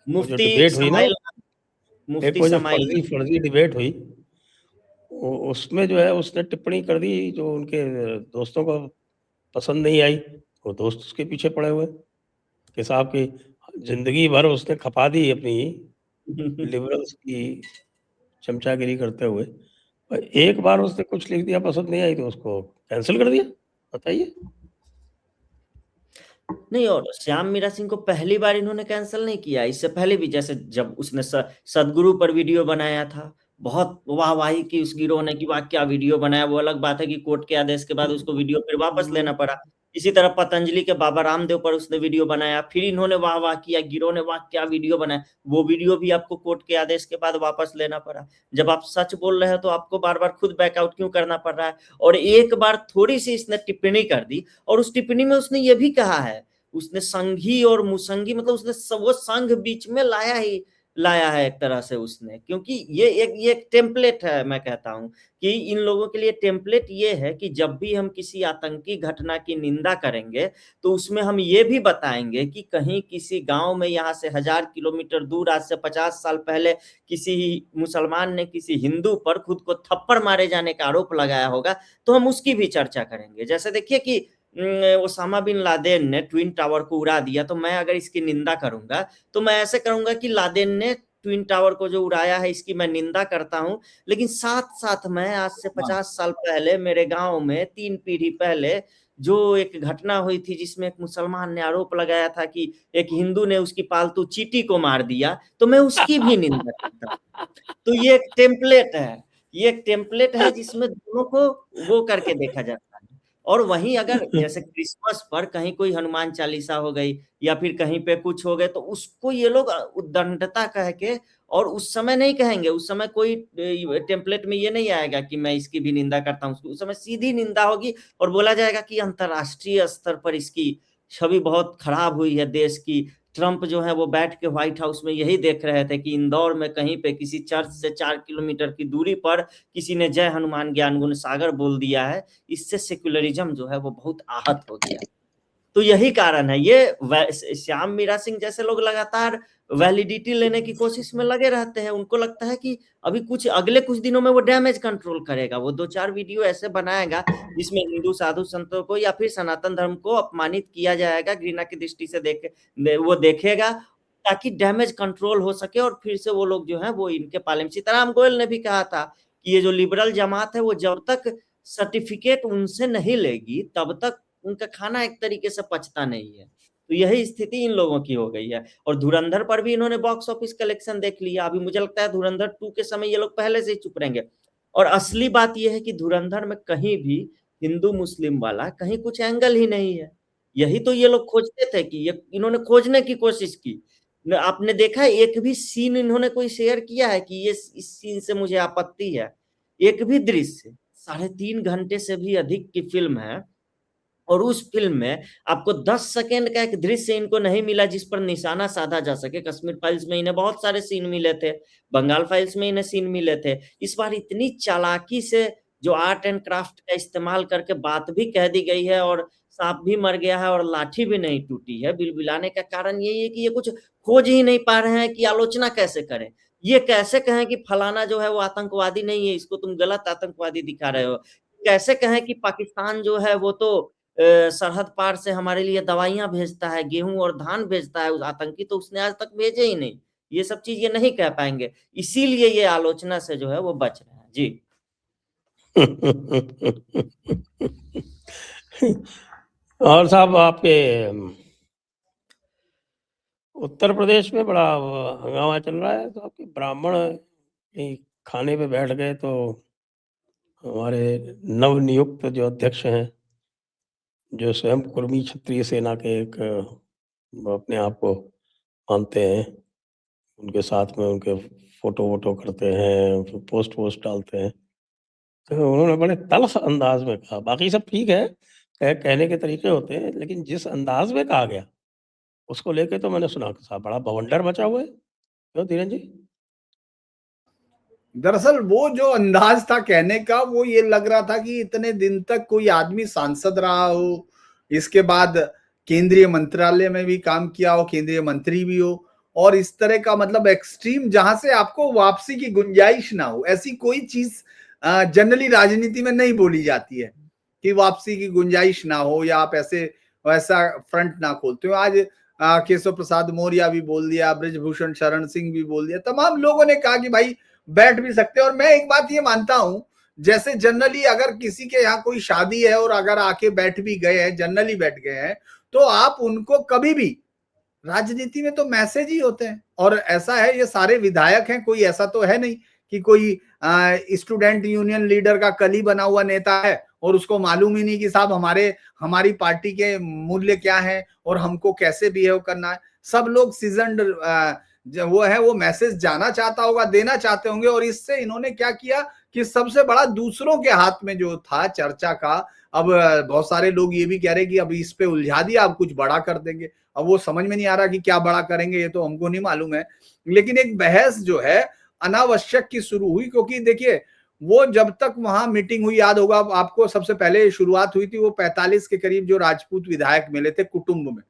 मुफ्ती डिबेट हुई ना, एक मुफ्ती वो जो समाइल फर्जी डिबेट हुई, उसमें जो है उसने टिप्पणी कर दी जो उनके दोस्तों को पसंद नहीं आई। वो दोस्त उसके पीछे पड़े हुए कि साहब की जिंदगी भर उसने खपा दी अपनी लिबरल्स की चमचागिरी करते हुए, और एक बार उसने कुछ लिख दिया, पसंद नहीं आई तो उसको कैंसिल कर दिया। बताइए। नहीं, और श्याम मीरा सिंह को पहली बार इन्होंने कैंसिल नहीं किया, इससे पहले भी जैसे जब उसने सदगुरु पर वीडियो बनाया था, बहुत वाहवाही की उस गिरोह ने कि वाह क्या वीडियो बनाया। वो अलग बात है कि कोर्ट के आदेश के बाद उसको वीडियो फिर वापस लेना पड़ा। इसी तरह पतंजलि के बाबा रामदेव पर उसने वीडियो बनाया, फिर इन्होंने वाह किया, गिरोह ने वाह क्या वीडियो बनाया, वो वीडियो भी आपको कोर्ट के आदेश के बाद वापस लेना पड़ा। जब आप सच बोल रहे हो तो आपको बार बार खुद बैकआउट क्यों करना पड़ रहा है। और एक बार थोड़ी सी इसने टिप्पणी कर दी, और उस टिप्पणी में उसने ये भी कहा है, उसने संघी और मुसंगी मतलब उसने वो संघ बीच में लाया है एक तरह से उसने, क्योंकि ये एक टेम्पलेट है। मैं कहता हूं कि इन लोगों के लिए टेम्पलेट ये है कि जब भी हम किसी आतंकी घटना की निंदा करेंगे तो उसमें हम ये भी बताएंगे कि कहीं किसी गांव में यहाँ से 1000 किलोमीटर दूर आज से 50 साल पहले किसी मुसलमान ने किसी हिंदू पर खुद को थप्पड़ मारे जाने का आरोप लगाया होगा, तो हम उसकी भी चर्चा करेंगे। जैसे देखिए कि ओसामा बिन लादेन ने ट्विन टावर को उड़ा दिया, तो मैं अगर इसकी निंदा करूंगा तो मैं ऐसे करूंगा कि लादेन ने ट्विन टावर को जो उड़ाया है इसकी मैं निंदा करता हूं, लेकिन साथ साथ मैं आज से 50 साल पहले मेरे गांव में 3 पीढ़ी पहले जो एक घटना हुई थी जिसमें एक मुसलमान ने आरोप लगाया था कि एक हिंदू ने उसकी पालतू चींटी को मार दिया, तो मैं उसकी भी निंदा करता हूं। तो ये एक टेम्पलेट है, ये एक टेम्पलेट है जिसमें दोनों को वो करके देखा जाता है। और वहीं अगर जैसे क्रिसमस पर कहीं कोई हनुमान चालीसा हो गई या फिर कहीं पे कुछ हो गए, तो उसको ये लोग उद्दंडता कह के, और उस समय नहीं कहेंगे, उस समय कोई टेम्पलेट में ये नहीं आएगा कि मैं इसकी भी निंदा करता हूँ, उस समय सीधी निंदा होगी और बोला जाएगा कि अंतर्राष्ट्रीय स्तर पर इसकी छवि बहुत खराब हुई है देश की। ट्रंप जो है वो बैठ के व्हाइट हाउस में यही देख रहे थे कि इंदौर में कहीं पे किसी चर्च से 4 किलोमीटर की दूरी पर किसी ने जय हनुमान ज्ञान गुण सागर बोल दिया है, इससे सेक्युलरिज्म जो है वो बहुत आहत हो गया। तो यही कारण है, ये श्याम मीरा सिंह जैसे लोग लगातार वैलिडिटी लेने की कोशिश में लगे रहते हैं। उनको लगता है कि अभी अगले कुछ दिनों में वो डैमेज कंट्रोल करेगा, वो 2-4 वीडियो ऐसे बनाएगा जिसमें हिंदू साधु संतों को या फिर सनातन धर्म को अपमानित किया जाएगा, घृणा की दृष्टि से वो देखेगा, ताकि डैमेज कंट्रोल हो सके और फिर से वो लोग जो है वो इनके पाले में। सीताराम गोयल ने भी कहा था कि ये जो लिबरल जमात है वो जब तक सर्टिफिकेट उनसे नहीं लेगी तब तक उनका खाना एक तरीके से पचता नहीं है। तो यही स्थिति इन लोगों की हो गई है। और धुरंधर पर भी इन्होंने बॉक्स ऑफिस कलेक्शन देख लिया। अभी मुझे लगता है धुरंधर 2 के समय ये लोग पहले से ही चुप रहेंगे। और असली बात यह है कि धुरंधर में कहीं भी हिंदू मुस्लिम वाला कहीं कुछ एंगल ही नहीं है। यही तो ये लोग खोजते थे कि ये इन्होंने खोजने की कोशिश की। आपने देखा है एक भी सीन इन्होंने कोई शेयर किया है कि ये इस सीन से मुझे आपत्ति है? एक भी दृश्य 3.5 घंटे से भी अधिक की फिल्म है और उस फिल्म में आपको 10 सेकेंड का एक दृश्य इनको नहीं मिला जिस पर निशाना साधा जा सके। कश्मीर फाइल्स में इन्हें बहुत सारे सीन मिले थे, बंगाल फाइल्स में इन्हें सीन मिले थे। इस बार इतनी चालाकी से जो आर्ट एंड क्राफ्ट का इस्तेमाल करके बात भी कह दी गई है और सांप भी मर गया है और लाठी भी नहीं टूटी है। बिलबिलाने का कारण यही है कि ये कुछ खोज ही नहीं पा रहे हैं कि आलोचना कैसे करें। ये कैसे कहें कि फलाना जो है वो आतंकवादी नहीं है, इसको तुम गलत आतंकवादी दिखा रहे हो। कैसे कहें कि पाकिस्तान जो है वो तो सरहद पार से हमारे लिए दवाइयां भेजता है, गेहूं और धान भेजता है, उस आतंकी तो उसने आज तक भेजे ही नहीं। ये सब चीज ये नहीं कह पाएंगे, इसीलिए ये आलोचना से जो है वो बच रहे हैं। जी और साहब आपके उत्तर प्रदेश में बड़ा हंगामा चल रहा है, तो आपके ब्राह्मण कहीं खाने पे बैठ गए तो हमारे नवनियुक्त जो अध्यक्ष हैं, जो स्वयं कुर्मी क्षत्रिय सेना के एक अपने आप को मानते हैं, उनके साथ में उनके फोटो करते हैं, पोस्ट डालते हैं। तो उन्होंने बड़े तल्ख अंदाज में कहा, बाकी सब ठीक है, कहने के तरीके होते हैं, लेकिन जिस अंदाज में कहा गया उसको लेके तो मैंने सुना साहब बड़ा बवंडर मचा हुआ है। क्यों धीरेन जी? दरअसल वो जो अंदाज था कहने का, वो ये लग रहा था कि इतने दिन तक कोई आदमी सांसद रहा हो, इसके बाद केंद्रीय मंत्रालय में भी काम किया हो, केंद्रीय मंत्री भी हो, और इस तरह का मतलब एक्सट्रीम जहां से आपको वापसी की गुंजाइश ना हो, ऐसी कोई चीज जनरली राजनीति में नहीं बोली जाती है कि वापसी की गुंजाइश ना हो या आप ऐसे वैसा फ्रंट ना खोलते हो। आज केशव प्रसाद मौर्य भी बोल दिया, ब्रजभूषण शरण सिंह भी बोल दिया, तमाम लोगों ने कहा कि भाई बैठ भी सकते हैं। और मैं एक बात ये मानता हूं, जैसे जनरली अगर किसी के यहाँ कोई शादी है और अगर आके बैठ भी गए हैं, जनरली बैठ गए हैं, तो आप उनको कभी भी, राजनीति में तो मैसेज ही होते हैं। और ऐसा है, ये सारे विधायक हैं, कोई ऐसा तो है नहीं कि कोई स्टूडेंट यूनियन लीडर का कली बना हुआ नेता है और उसको मालूम ही नहीं कि साहब हमारी पार्टी के मूल्य क्या है और हमको कैसे बिहेव करना है। सब लोग सीजन्ड वो है, वो मैसेज जाना चाहता होगा, देना चाहते होंगे। और इससे इन्होंने क्या किया कि सबसे बड़ा दूसरों के हाथ में जो था चर्चा का, अब बहुत सारे लोग ये भी कह रहे कि अब इस पे उलझा दिया, अब कुछ बड़ा कर देंगे। अब वो समझ में नहीं आ रहा कि क्या बड़ा करेंगे, ये तो हमको नहीं मालूम है। लेकिन एक बहस जो है अनावश्यक की शुरू हुई, क्योंकि देखिए वो जब तक वहां मीटिंग हुई, याद होगा आपको, सबसे पहले शुरुआत हुई थी, वो 45 के करीब जो राजपूत विधायक मिले थे कुटुंब में,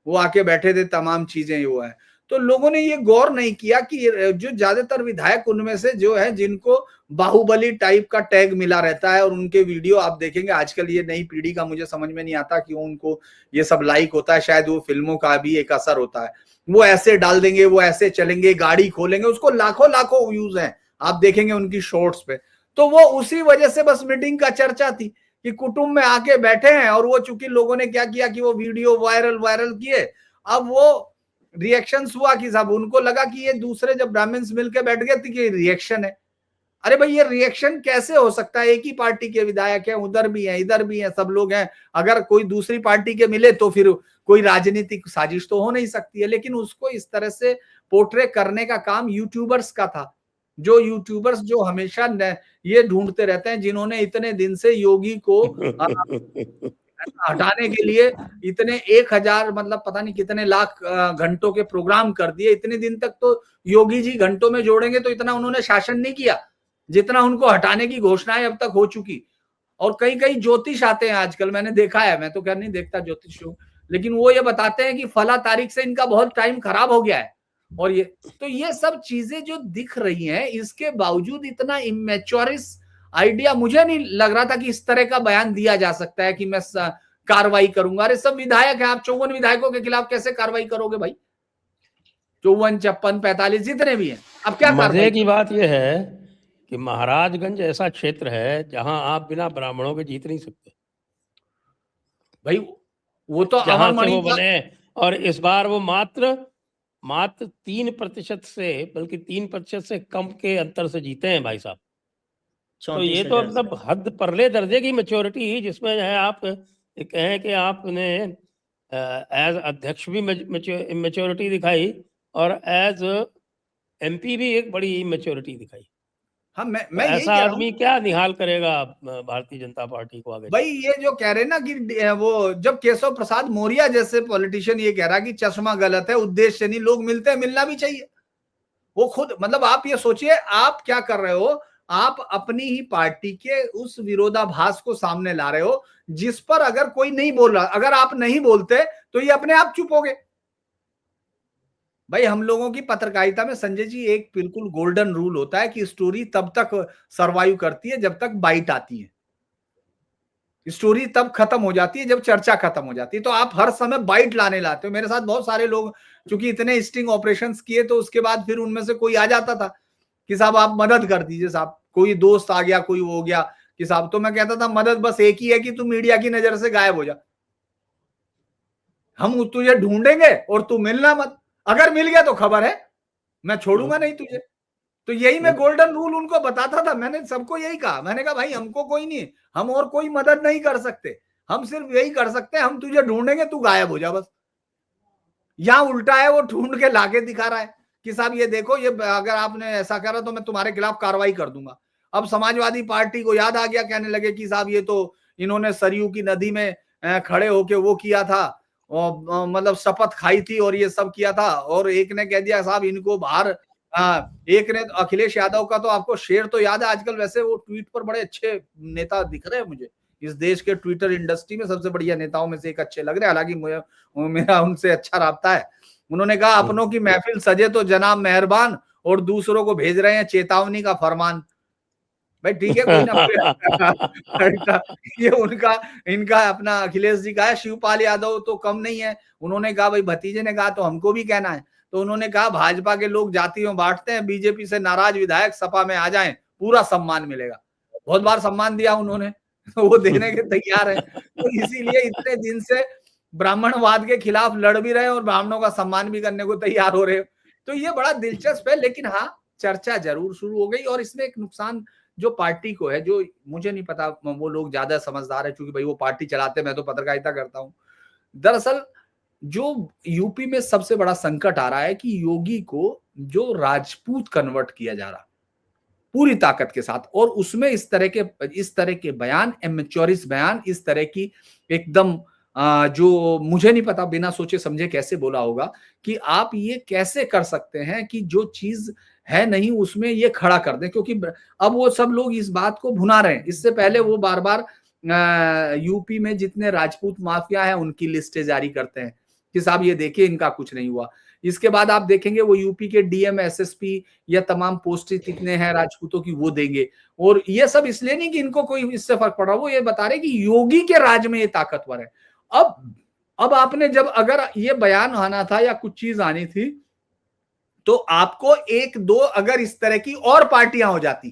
वो आके बैठे थे, तमाम चीजें वो है। तो लोगों ने ये गौर नहीं किया कि जो ज्यादातर विधायक उनमें से जो है जिनको बाहुबली टाइप का टैग मिला रहता है, और उनके वीडियो आप देखेंगे आजकल, ये नई पीढ़ी का मुझे समझ में नहीं आता कि उनको ये सब लाइक होता है, शायद वो फिल्मों का भी एक असर होता है। वो ऐसे डाल देंगे, वो ऐसे चलेंगे, गाड़ी खोलेंगे, उसको लाखों लाखों व्यूज हैं, आप देखेंगे उनकी शॉर्ट्स पे। तो वो उसी वजह से बस मीटिंग का चर्चा थी कि कुटुंब में आके बैठे हैं, और वो चूंकि लोगों ने क्या किया कि वो वीडियो वायरल किए, अब वो रिएक्शंस हुआ कि साहब उनको लगा कि ये दूसरे जब ब्राह्मण्स मिलकर बैठ गए थे कि रिएक्शन है। अरे भाई ये रिएक्शन कैसे हो सकता है? एक ही पार्टी के विधायक हैं, उधर भी हैं, इधर भी हैं, सब लोग हैं। अगर कोई दूसरी पार्टी के मिले तो फिर कोई राजनीतिक साजिश तो हो नहीं सकती है। लेकिन उसको इस तरह से पोर्ट्रे करने का काम यूट्यूबर्स का था, जो यूट्यूबर्स जो हमेशा ये ढूंढते रहते हैं, जिन्होंने इतने दिन से योगी को हटाने के लिए इतने 1000 मतलब पता नहीं कितने लाख घंटों के प्रोग्राम कर दिए। इतने दिन तक तो योगी जी घंटों में जोड़ेंगे तो इतना उन्होंने शासन नहीं किया जितना उनको हटाने की घोषणाएं अब तक हो चुकी। और कई कई ज्योतिष आते हैं आजकल, मैंने देखा है, मैं तो खैर नहीं देखता ज्योतिष शो, लेकिन वो ये बताते हैं कि फला तारीख से इनका बहुत टाइम खराब हो गया है। और ये सब चीजें जो दिख रही हैं, इसके बावजूद इतना इमेच्योरिस आइडिया, मुझे नहीं लग रहा था कि इस तरह का बयान दिया जा सकता है कि मैं कार्रवाई करूंगा। अरे सब विधायक है, आप 54 विधायकों के खिलाफ कैसे कार्रवाई करोगे भाई? 54, 56, 45 जितने भी हैं, अब क्या मजे की बात यह है कि महाराजगंज ऐसा क्षेत्र है जहां आप बिना ब्राह्मणों के जीत नहीं सकते भाई। वो तो जहां से वो बने, और इस बार वो मात्र 3% से, बल्कि 3% से कम के अंतर से जीते हैं भाई साहब। तो ये तो मतलब हद परले दर्जे की मैच्योरिटी, जिसमें है आप कहें कि आपने एज अध्यक्ष भी मैच्योरिटी दिखाई और एज एमपी भी एक बड़ी मैच्योरिटी दिखाई। हाँ, मैं तो ऐसा आदमी क्या निहाल करेगा भारतीय जनता पार्टी को आगे? भाई ये जो कह रहे ना कि वो जब केशव प्रसाद मौर्य जैसे पॉलिटिशियन ये कह रहा कि चश्मा गलत है, उद्देश्य नहीं, लोग मिलते हैं, मिलना भी चाहिए। वो खुद, मतलब आप ये सोचिए, आप क्या कर रहे हो, आप अपनी ही पार्टी के उस विरोधाभास को सामने ला रहे हो, जिस पर अगर कोई नहीं बोल रहा, अगर आप नहीं बोलते तो ये अपने आप चुप हो गए। भाई हम लोगों की पत्रकारिता में संजय जी एक बिल्कुल गोल्डन रूल होता है कि स्टोरी तब तक सरवाइव करती है जब तक बाइट आती है। स्टोरी तब खत्म हो जाती है जब चर्चा खत्म हो जाती है। तो आप हर समय बाइट लाते हो। मेरे साथ बहुत सारे लोग चूंकि इतने स्टिंग ऑपरेशंस किए, तो उसके बाद फिर उनमें से कोई आ जाता था कि साहब आप मदद कर दीजिए, साहब कोई दोस्त आ गया, कोई वो हो गया कि साहब, तो मैं कहता था मदद बस एक ही है कि तू मीडिया की नजर से गायब हो जा, हम तुझे ढूंढेंगे और तू मिलना मत। अगर मिल गया तो खबर है, मैं छोड़ूंगा नहीं तुझे। तो यही मैं गोल्डन रूल उनको बताता था। मैंने सबको यही कहा, मैंने कहा भाई हमको कोई नहीं, हम और कोई मदद नहीं कर सकते, हम सिर्फ यही कर सकते हैं, हम तुझे ढूंढेंगे, तू गायब हो जा बस। यहां उल्टा है, वो ढूंढ के लाके दिखा रहा है कि साहब ये देखो, ये अगर आपने ऐसा करा तो मैं तुम्हारे खिलाफ कार्रवाई कर दूंगा। अब समाजवादी पार्टी को याद आ गया, कहने लगे कि साहब ये तो इन्होंने सरयू की नदी में खड़े होके वो किया था, और मतलब शपथ खाई थी और ये सब किया था। और एक ने कह दिया साहब इनको बाहर, एक ने, अखिलेश यादव का तो आपको शेर तो याद है आजकल, वैसे वो ट्वीट पर बड़े अच्छे नेता दिख रहे हैं मुझे, इस देश के ट्विटर इंडस्ट्री में सबसे बढ़िया नेताओं में से एक अच्छे लग रहे हैं, हालांकि मेरा उनसे अच्छा राब्ता है। उन्होंने कहा अपनों की महफिल सजे तो जनाब मेहरबान, और दूसरों को भेज रहे हैं चेतावनी का फरमान। भाई ठीक है, कोई ना ये उनका, इनका अपना अखिलेश जी का है। शिवपाल यादव तो कम नहीं है, उन्होंने कहा भाई भतीजे ने कहा तो हमको भी कहना है। तो उन्होंने कहा भाजपा के लोग जातियों बांटते हैं, बीजेपी से नाराज विधायक सपा में आ जाएं, पूरा सम्मान मिलेगा। बहुत बार सम्मान दिया उन्होंने, वो देने के तैयार है। तो इसीलिए इतने दिन से ब्राह्मणवाद के खिलाफ लड़ भी रहे और ब्राह्मणों का सम्मान भी करने को तैयार हो रहे हो। तो ये बड़ा दिलचस्प है, लेकिन हाँ, चर्चा जरूर शुरू हो गई। और इसमें एक नुकसान जो पार्टी को है, जो मुझे नहीं पता, वो लोग ज्यादा समझदार है क्योंकि भाई वो पार्टी चलाते, मैं तो पत्रकारिता करता हूं। दरअसल जो यूपी में सबसे बड़ा संकट आ रहा है कि योगी को जो राजपूत कन्वर्ट किया जा रहा पूरी ताकत के साथ, और उसमें इस तरह के बयान, एमेच्योरिस बयान, इस तरह की एकदम जो मुझे नहीं पता बिना सोचे समझे कैसे बोला होगा कि आप ये कैसे कर सकते हैं कि जो चीज है नहीं उसमें ये खड़ा कर दें, क्योंकि अब वो सब लोग इस बात को भुना रहे हैं। इससे पहले वो बार बार यूपी में जितने राजपूत माफिया हैं उनकी लिस्टें जारी करते हैं कि साहब ये देखिए इनका कुछ नहीं हुआ। इसके बाद आप देखेंगे वो यूपी के डीएम, एसएसपी या तमाम पोस्ट कितने हैं राजपूतों की वो देंगे। और ये सब इसलिए नहीं कि इनको कोई इससे फर्क पड़ रहा, वो ये बता रहे कि योगी के राज में ये ताकतवर है। अब आपने जब अगर ये बयान आना था या कुछ चीज आनी थी तो आपको एक दो अगर इस तरह की और पार्टियां हो जाती,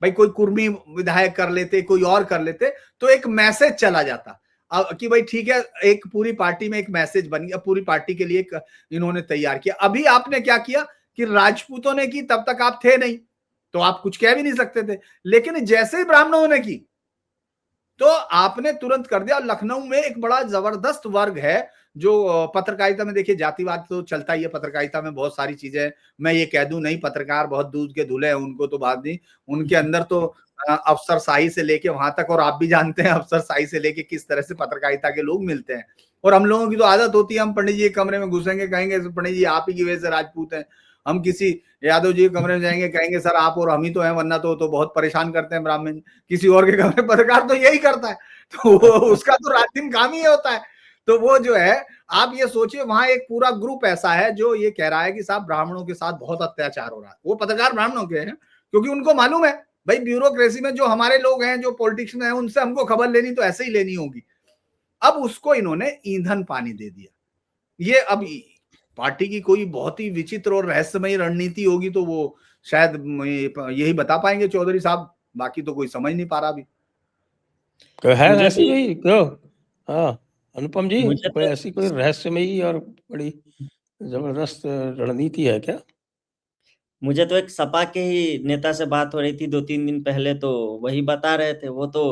भाई कोई कुर्मी विधायक कर लेते, कोई और कर लेते, तो एक मैसेज चला जाता कि भाई ठीक है, एक पूरी पार्टी में एक मैसेज बन गया, पूरी पार्टी के लिए एक इन्होंने तैयार किया। अभी आपने क्या किया कि राजपूतों ने की, तब तक आप थे नहीं तो आप कुछ कह भी नहीं सकते थे, लेकिन जैसे ही ब्राह्मणों ने की तो आपने तुरंत कर दिया। लखनऊ में एक बड़ा जबरदस्त वर्ग है जो पत्रकारिता में, देखिए जातिवाद तो चलता ही है पत्रकारिता में, बहुत सारी चीजें, मैं ये कह दूं नहीं पत्रकार बहुत दूध के धुले हैं, उनको तो बात नहीं, उनके अंदर तो अफसरशाही से लेके वहां तक, और आप भी जानते हैं अफसरशाही से लेके किस तरह से पत्रकारिता के लोग मिलते हैं। और हम लोगों की तो आदत होती है, हम पंडित जी के कमरे में घुसेंगे, कहेंगे पंडित जी आप ही की वजह से राजपूत हैं। हम किसी यादव जी के कमरे में जाएंगे, कहेंगे सर आप और हम ही तो हैं, वरना तो बहुत परेशान करते हैं ब्राह्मण। किसी और के कमरे, पत्रकार तो यही करता है, तो उसका तो रात दिन काम ही होता है। तो वो जो है, आप ये सोचिए वहां एक पूरा ग्रुप ऐसा है जो ये कह रहा है कि साहब ब्राह्मणों के साथ बहुत अत्याचार हो रहा है। वो पत्रकार ब्राह्मणों के हैं क्योंकि उनको मालूम है भाई ब्यूरोक्रेसी में जो हमारे लोग हैं, जो पॉलिटिशियन हैं, उनसे हमको खबर लेनी तो ऐसे ही लेनी होगी। अब उसको इन्होंने ईंधन पानी दे दिया। ये अब पार्टी की कोई बहुत ही विचित्र और रहस्यमयी रणनीति होगी तो वो शायद यही बता पाएंगे चौधरी साहब, बाकी तो कोई समझ नहीं पा रहा अभी। है मुझे ऐसी तो कोई क्यों? हाँ अनुपम जी, मुझे कोई तो ऐसी कोई रहस्यमयी और बड़ी जबरदस्त रणनीति है क्या? मुझे तो एक सपा के ही नेता से बात हो रही थी 2-3 दिन पहले, तो वही बता रहे थे। वो तो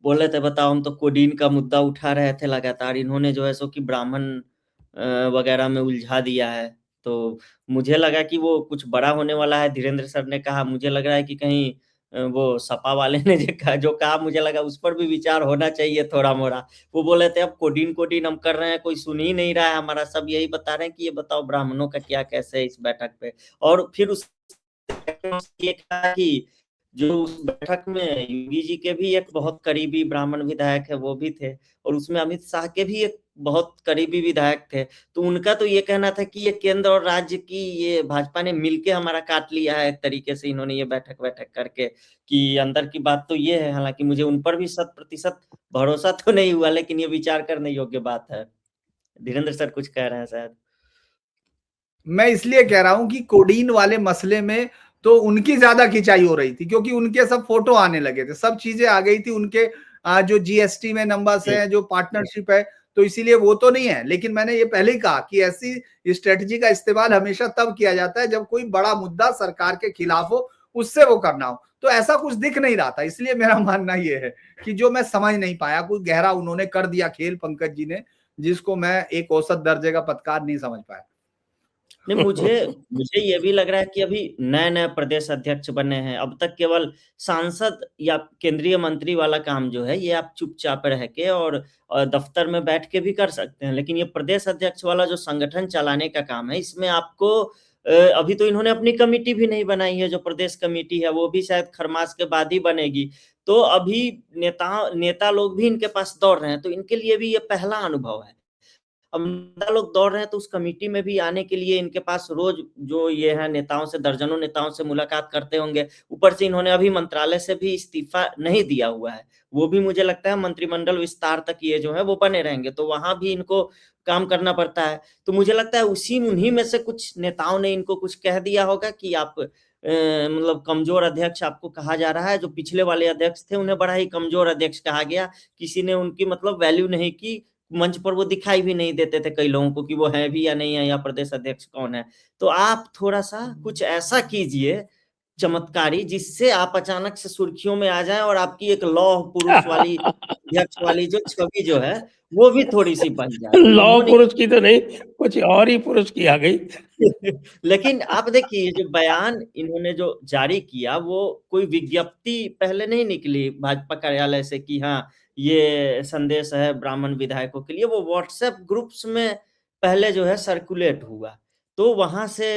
बोल रहे थे बताओ हम तो कोडीन का मुद्दा उठा रहे थे लगातार, इन्होंने जो है सो कि ब्राह्मण वगैरह में उलझा दिया है। तो मुझे लगा कि वो कुछ बड़ा होने वाला है, धीरेन्द्र सर ने कहा। मुझे लग रहा है कि कहीं वो सपा वाले ने जो कहा मुझे लगा उस पर भी विचार होना चाहिए थोड़ा-मोड़ा। वो बोल रहे थे अब कोडीन हम कर रहे हैं, कोई सुन ही नहीं रहा है हमारा, सब यही बता रहे हैं कि ये बताओ ब्राह्मणों का क्या कैसे है इस बैठक पे। और फिर उस ये कहा कि जो उस बैठक में योगी जी के भी एक बहुत करीबी ब्राह्मण विधायक है, वो भी थे, और उसमें अमित शाह के भी एक बहुत करीबी विधायक थे। तो उनका तो ये कहना था कि ये केंद्र और राज्य की ये भाजपा ने मिलके हमारा काट लिया है एक तरीके से, इन्होंने ये बैठक करके, कि अंदर की बात तो ये है। हालाँकि मुझे उन पर भी 100% भरोसा तो नहीं हुआ, लेकिन ये विचार करने योग्य बात है। धीरेन्द्र सर कुछ कह रहे हैं शायद? मैं इसलिए कह रहा हूं कि कोडीन वाले मसले में तो उनकी ज्यादा खिंचाई हो रही थी क्योंकि उनके सब फोटो आने लगे थे, सब चीजें आ गई थी उनके, जो जीएसटी में नंबर्स जी। है, जो पार्टनरशिप है, तो इसीलिए वो तो नहीं है। लेकिन मैंने ये पहले ही कहा कि ऐसी स्ट्रेटजी का इस्तेमाल हमेशा तब किया जाता है जब कोई बड़ा मुद्दा सरकार के खिलाफ हो, उससे वो करना हो। तो ऐसा कुछ दिख नहीं रहा था, इसलिए मेरा मानना ये है कि जो मैं समझ नहीं पाया, कुछ गहरा उन्होंने कर दिया खेल पंकज जी ने, जिसको मैं एक औसत दर्जे का पत्रकार नहीं समझ पाया। नहीं, मुझे ये भी लग रहा है कि अभी नए-नए प्रदेश अध्यक्ष बने हैं। अब तक केवल सांसद या केंद्रीय मंत्री वाला काम जो है, ये आप चुपचाप रह के और दफ्तर में बैठ के भी कर सकते हैं। लेकिन ये प्रदेश अध्यक्ष वाला जो संगठन चलाने का काम है, इसमें आपको अभी तो इन्होंने अपनी कमिटी भी नहीं बनाई है, जो प्रदेश कमेटी है, वो भी शायद खरमास के बाद ही बनेगी। तो अभी नेता लोग भी इनके पास दौड़ रहे हैं, तो इनके लिए भी ये पहला अनुभव है। अब नेता लोग दौड़ रहे हैं तो उस कमिटी में भी आने के लिए इनके पास रोज जो ये है नेताओं से, दर्जनों नेताओं से मुलाकात करते होंगे। ऊपर से इन्होंने अभी मंत्रालय से भी इस्तीफा नहीं दिया हुआ है। वो भी मुझे लगता है मंत्रिमंडल विस्तार तक ये जो है वो बने रहेंगे, तो वहाँ भी इनको काम करना पड़ता है। तो मुझे लगता है उन्हीं में से कुछ नेताओं ने इनको कुछ कह दिया होगा कि आप मतलब कमज़ोर अध्यक्ष आपको कहा जा रहा है। जो पिछले वाले अध्यक्ष थे उन्हें बड़ा ही कमज़ोर अध्यक्ष कहा गया। किसी ने उनकी मतलब वैल्यू नहीं की। मंच पर वो दिखाई भी नहीं देते थे कई लोगों को कि वो है भी या नहीं है या प्रदेश अध्यक्ष कौन है। तो आप थोड़ा-सा कुछ ऐसा कीजिए चमत्कारी जिससे आप अचानक से सुर्खियों में आ जाएँ और आपकी एक लौह पुरुष वाली, अध्यक्ष वाली जो छवि जो है, वो भी थोड़ी-सी बन जाए। तो लौ उन्होंने पुरुष की तो नहीं, कुछ और ही पुरुष की आ गई। लेकिन आप देखिए ये जो बयान इन्होंने जो जारी किया वो कोई विज्ञप्ति पहले नहीं निकली भाजपा कार्यालय से कि हाँ, ये संदेश है ब्राह्मण विधायकों के लिए, वो व्हाट्सएप ग्रुप्स में पहले जो है सर्कुलेट हुआ। तो वहाँ से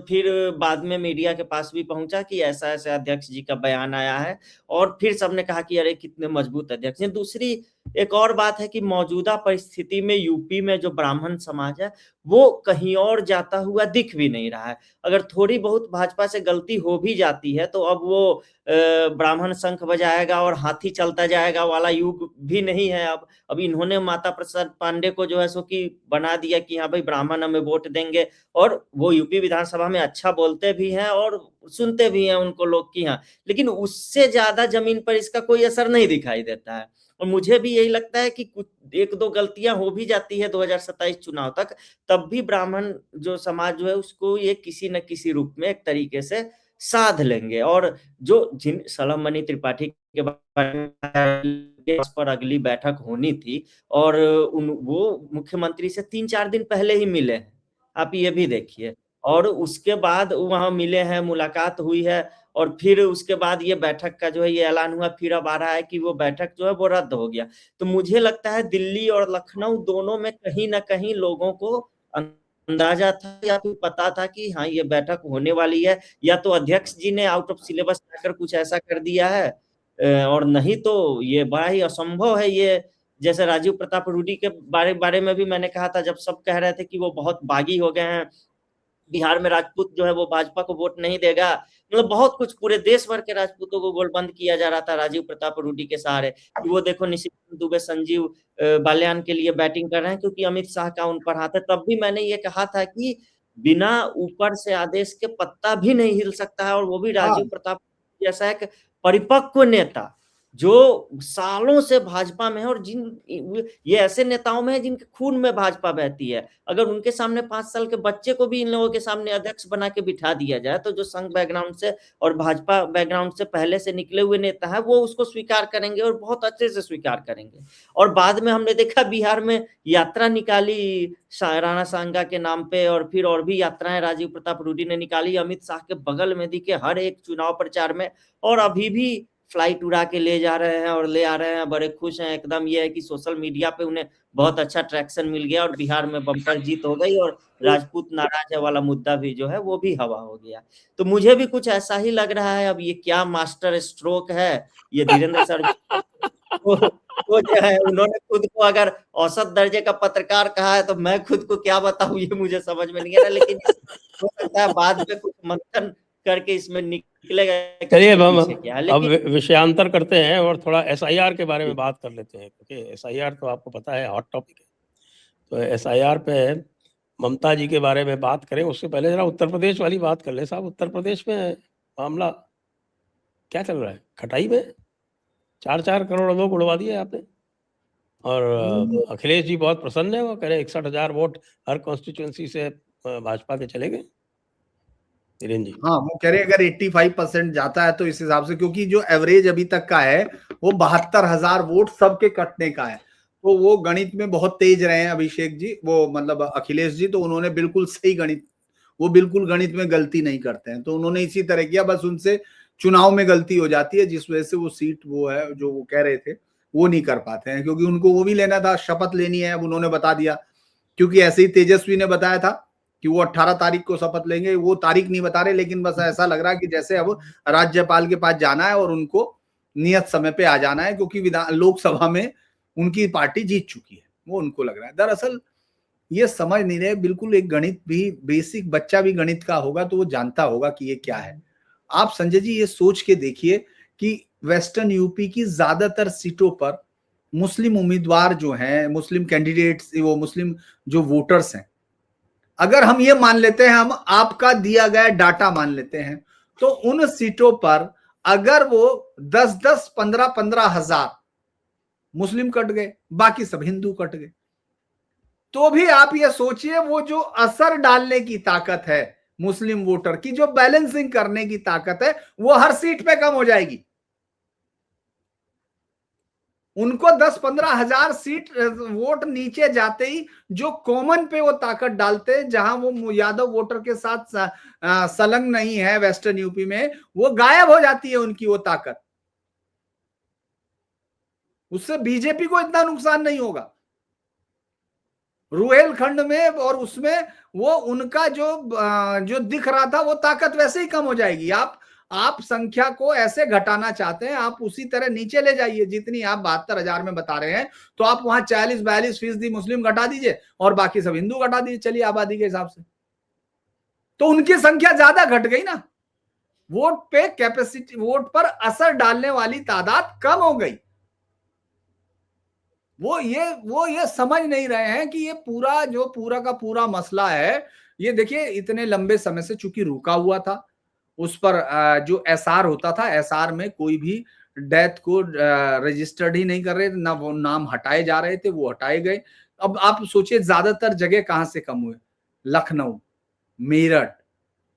फिर बाद में मीडिया के पास भी पहुँचा कि ऐसा-ऐसा अध्यक्ष जी का बयान आया है और फिर सबने कहा कि अरे कितने मजबूत अध्यक्ष हैं। दूसरी एक और बात है कि मौजूदा परिस्थिति में यूपी में जो ब्राह्मण समाज है, वो कहीं और जाता हुआ दिख भी नहीं रहा है। अगर थोड़ी बहुत भाजपा से गलती हो भी जाती है, तो अब वो ब्राह्मण शंख बजाएगा और हाथी चलता जाएगा वाला युग भी नहीं है अब। अब इन्होंने माता प्रसाद पांडे को जो है सो कि बना दिया कि हाँ भाई ब्राह्मण हमें वोट देंगे और वो यूपी विधानसभा में अच्छा बोलते भी हैं और सुनते भी हैं उनको लोग कि हाँ, लेकिन उससे ज़्यादा ज़मीन पर इसका कोई असर नहीं दिखाई देता है। और मुझे भी यही लगता है कि कुछ 1-2 गलतियाँ हो भी जाती है 2027 चुनाव तक, तब भी ब्राह्मण जो समाज जो है उसको ये किसी न किसी रूप में एक तरीके से साध लेंगे और जो जिन सलम त्रिपाठी के बारे में उस पर अगली बैठक होनी थी और वो मुख्यमंत्री से 3-4 दिन पहले ही मिले हैं। आप ये भी देखिए और उसके बाद वहाँ मिले हैं, मुलाकात हुई है और फिर उसके बाद ये बैठक का जो है ये ऐलान हुआ, फिर अब आ रहा है कि वो बैठक जो है वो रद्द हो गया। तो मुझे लगता है दिल्ली और लखनऊ दोनों में कहीं न कहीं लोगों को अंदाज़ा था या फिर पता था कि हाँ, ये बैठक होने वाली है या तो अध्यक्ष जी ने आउट ऑफ सिलेबस जाकर कुछ ऐसा कर दिया है और नहीं तो ये बड़ा ही असंभव है ये। जैसे राजीव प्रताप रूडी के बारे में भी मैंने कहा था जब सब कह रहे थे कि वो बहुत बागी हो गए हैं, बिहार में राजपूत जो है वो भाजपा को वोट नहीं देगा। मतलब बहुत कुछ पूरे देश भर के राजपूतों को गोलबंद किया जा रहा था राजीव प्रताप रूडी के सहारे कि वो देखो निशिकांत दुबे, संजीव बालियान के लिए बैटिंग कर रहे हैं क्योंकि अमित शाह का उन पर हाथ है। तब भी मैंने ये कहा था कि बिना ऊपर से आदेश के पत्ता भी नहीं हिल सकता है और वो भी राजीव हाँ, प्रताप जैसा एक परिपक्व नेता, जो सालों से भाजपा में है और ये ऐसे नेताओं में है जिनके खून में भाजपा बहती है। अगर उनके सामने 5 साल के बच्चे को भी इन लोगों के सामने अध्यक्ष बना के बिठा दिया जाए, तो जो संघ बैकग्राउंड से और भाजपा बैकग्राउंड से पहले से निकले हुए नेता हैं, वो उसको स्वीकार करेंगे और बहुत अच्छे से स्वीकार करेंगे। और बाद में हमने देखा बिहार में यात्रा निकाली राणा सांगा के नाम पे और फिर और भी यात्राएँ राजीव प्रताप रूडी ने निकाली, अमित शाह के बगल में दिखे हर एक चुनाव प्रचार में और अभी भी फ्लाइट उड़ा के ले जा रहे हैं और ले आ रहे हैं, बड़े खुश हैं एकदम। ये है कि सोशल मीडिया पे उन्हें बहुत अच्छा ट्रैक्शन मिल गया और बिहार में बम्पर जीत हो गई और राजपूत नाराज है वाला मुद्दा भी जो है वो भी हवा हो गया। तो मुझे भी कुछ ऐसा ही लग रहा है अब ये क्या मास्टर स्ट्रोक है, ये धीरेन्द्र सर वो वो जो है उन्होंने खुद को अगर औसत दर्जे का पत्रकार कहा है तो मैं खुद को क्या बताऊँ ये मुझे समझ में नहीं आ रहा लेकिन हो सकता है बाद में कुछ मंथन करके इसमें निकलेगा कि चलिए इसके हम पीछे क्या है। अब लेकिन विषयांतर करते हैं और थोड़ा एसआईआर के बारे में जी, बात कर लेते हैं क्योंकि एसआईआर तो आपको पता है हॉट टॉपिक है। तो एसआईआर पे ममता जी के बारे में बात करें उससे पहले जरा उत्तर प्रदेश वाली बात कर लें साहब। उत्तर प्रदेश में मामला क्या चल रहा है? खटाई में 4-4 करोड़ लोग उड़वा दिए आपने और अखिलेश जी बहुत प्रसन्न है, वो कह रहे हैं 61,000 वोट हर कॉन्स्टिट्यूएंसी से भाजपा के चले गए। धीरेन्द्र जी। हाँ, वो कह रहे हैं अगर 85% जाता है तो इस हिसाब से, क्योंकि जो एवरेज अभी तक का है वो 72,000 वोट सबके कटने का है। तो वो गणित में बहुत तेज रहे हैं अभिषेक जी, वो मतलब अखिलेश जी, तो उन्होंने बिल्कुल सही गणित, वो बिल्कुल गणित में गलती नहीं करते हैं, तो उन्होंने इसी तरह किया। बस उनसे चुनाव में गलती हो जाती है जिस वजह से वो सीट वो है जो वो कह रहे थे वो नहीं कर पाते हैं, क्योंकि उनको वो भी लेना था, शपथ लेनी है, अब उन्होंने बता दिया। क्योंकि ऐसे ही तेजस्वी ने बताया था कि वो 18 तारीख को शपथ लेंगे, वो तारीख नहीं बता रहे, लेकिन बस ऐसा लग रहा है कि जैसे अब राज्यपाल के पास जाना है और उनको नियत समय पे आ जाना है, क्योंकि लोकसभा में उनकी पार्टी जीत चुकी है, वो उनको लग रहा है। दरअसल ये समझ नहीं रहे बिल्कुल, एक गणित भी, बेसिक बच्चा भी गणित का होगा तो वो जानता होगा कि ये क्या है। आप संजय जी ये सोच के देखिए कि वेस्टर्न यूपी की ज्यादातर सीटों पर मुस्लिम उम्मीदवार जो हैं, मुस्लिम कैंडिडेट्स, वो मुस्लिम जो वोटर्स हैं, अगर हम ये मान लेते हैं, हम आपका दिया गया डाटा मान लेते हैं, तो उन सीटों पर अगर वो 10-10, 15-15 हजार मुस्लिम कट गए, बाकी सब हिंदू कट गए, तो भी आप ये सोचिए वो जो असर डालने की ताकत है मुस्लिम वोटर की, जो बैलेंसिंग करने की ताकत है, वो हर सीट पे कम हो जाएगी। उनको 10-15 हजार सीट वोट नीचे जाते ही जो कॉमन पे वो ताकत डालते हैं, जहां वो यादव वोटर के साथ संलग्न नहीं है वेस्टर्न यूपी में, वो गायब हो जाती है उनकी वो ताकत। उससे बीजेपी को इतना नुकसान नहीं होगा। रुहेलखंड में और उसमें वो उनका जो दिख रहा था वो ताकत वैसे ही कम हो जाएगी। आप संख्या को ऐसे घटाना चाहते हैं, आप उसी तरह नीचे ले जाइए जितनी आप 72,000 में बता रहे हैं, तो आप वहां 40-42% मुस्लिम घटा दीजिए और बाकी सब हिंदू घटा दीजिए, चलिए आबादी के हिसाब से, तो उनकी संख्या ज्यादा घट गई ना। वोट पे कैपेसिटी, वोट पर असर डालने वाली तादाद कम हो गई। वो ये समझ नहीं रहे हैं कि ये पूरा का पूरा मसला है, ये देखिए इतने लंबे समय से चूंकि रुका हुआ था, उस पर जो एसआर होता था, एसआर में कोई भी डेथ को रजिस्टर्ड ही नहीं कर रहे थे, ना वो नाम हटाए जा रहे थे, वो हटाए गए। अब आप सोचिए ज्यादातर जगह कहां से कम हुए, लखनऊ, मेरठ,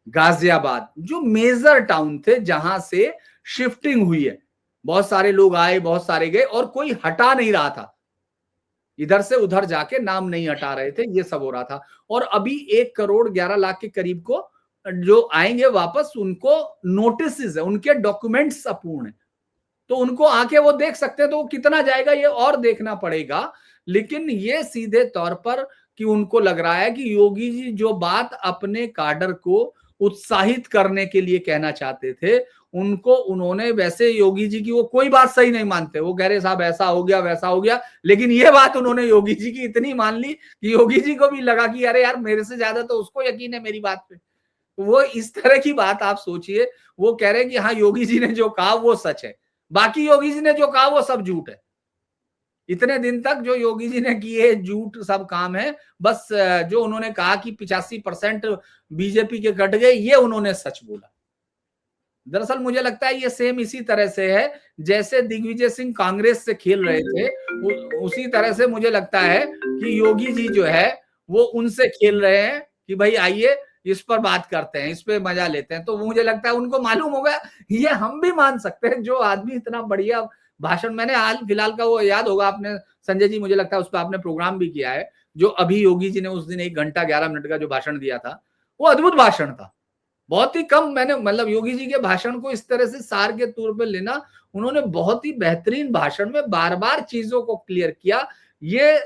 गाजियाबाद, जो मेजर टाउन थे जहां से शिफ्टिंग हुई है, बहुत सारे लोग आए, बहुत सारे गए और कोई हटा नहीं रहा था, इधर से उधर जाके नाम नहीं हटा रहे थे, ये सब हो रहा था। और अभी 1,11,00,000 के करीब को जो आएंगे वापस, उनको नोटिस है, उनके डॉक्यूमेंट्स अपूर्ण है, तो उनको आके वो देख सकते हैं, तो वो कितना जाएगा ये और देखना पड़ेगा। लेकिन ये सीधे तौर पर कि उनको लग रहा है कि योगी जी जो बात अपने काडर को उत्साहित करने के लिए कहना चाहते थे, उनको उन्होंने, वैसे योगी जी की वो कोई बात सही नहीं मानते, वो कह रहे साहब ऐसा हो गया वैसा हो गया, लेकिन ये बात उन्होंने योगी जी की इतनी मान ली कि योगी जी को भी लगा कि अरे यार मेरे से ज्यादा तो उसको यकीन है मेरी बात पे। वो इस तरह की बात आप सोचिए, वो कह रहे हैं कि हाँ योगी जी ने जो कहा वो सच है, बाकी योगी जी ने जो कहा वो सब झूठ है। इतने दिन तक जो योगी जी ने किए झूठ सब काम है, बस जो उन्होंने कहा कि 85% बीजेपी के कट गए, ये उन्होंने सच बोला। दरअसल मुझे लगता है ये सेम इसी तरह से है जैसे दिग्विजय सिंह कांग्रेस से खेल रहे थे, उसी तरह से मुझे लगता है कि योगी जी जो है वो उनसे खेल रहे हैं कि भाई आइए इस पर बात करते हैं, इस पे मजा लेते हैं। तो मुझे लगता है उनको मालूम हो गया, ये हम भी मान सकते हैं, जो आदमी इतना बढ़िया भाषण, मैंने हाल फिलहाल का वो याद होगा आपने संजय जी, मुझे लगता है उस पर आपने प्रोग्राम भी किया है, जो अभी योगी जी ने उस दिन 1 घंटा 11 मिनट का जो भाषण दिया था, वो अद्भुत भाषण था। बहुत ही कम मैंने, मतलब योगी जी के भाषण को इस तरह से सार के तौर पर लेना, उन्होंने बहुत ही बेहतरीन भाषण में बार बार चीजों को क्लियर किया। ये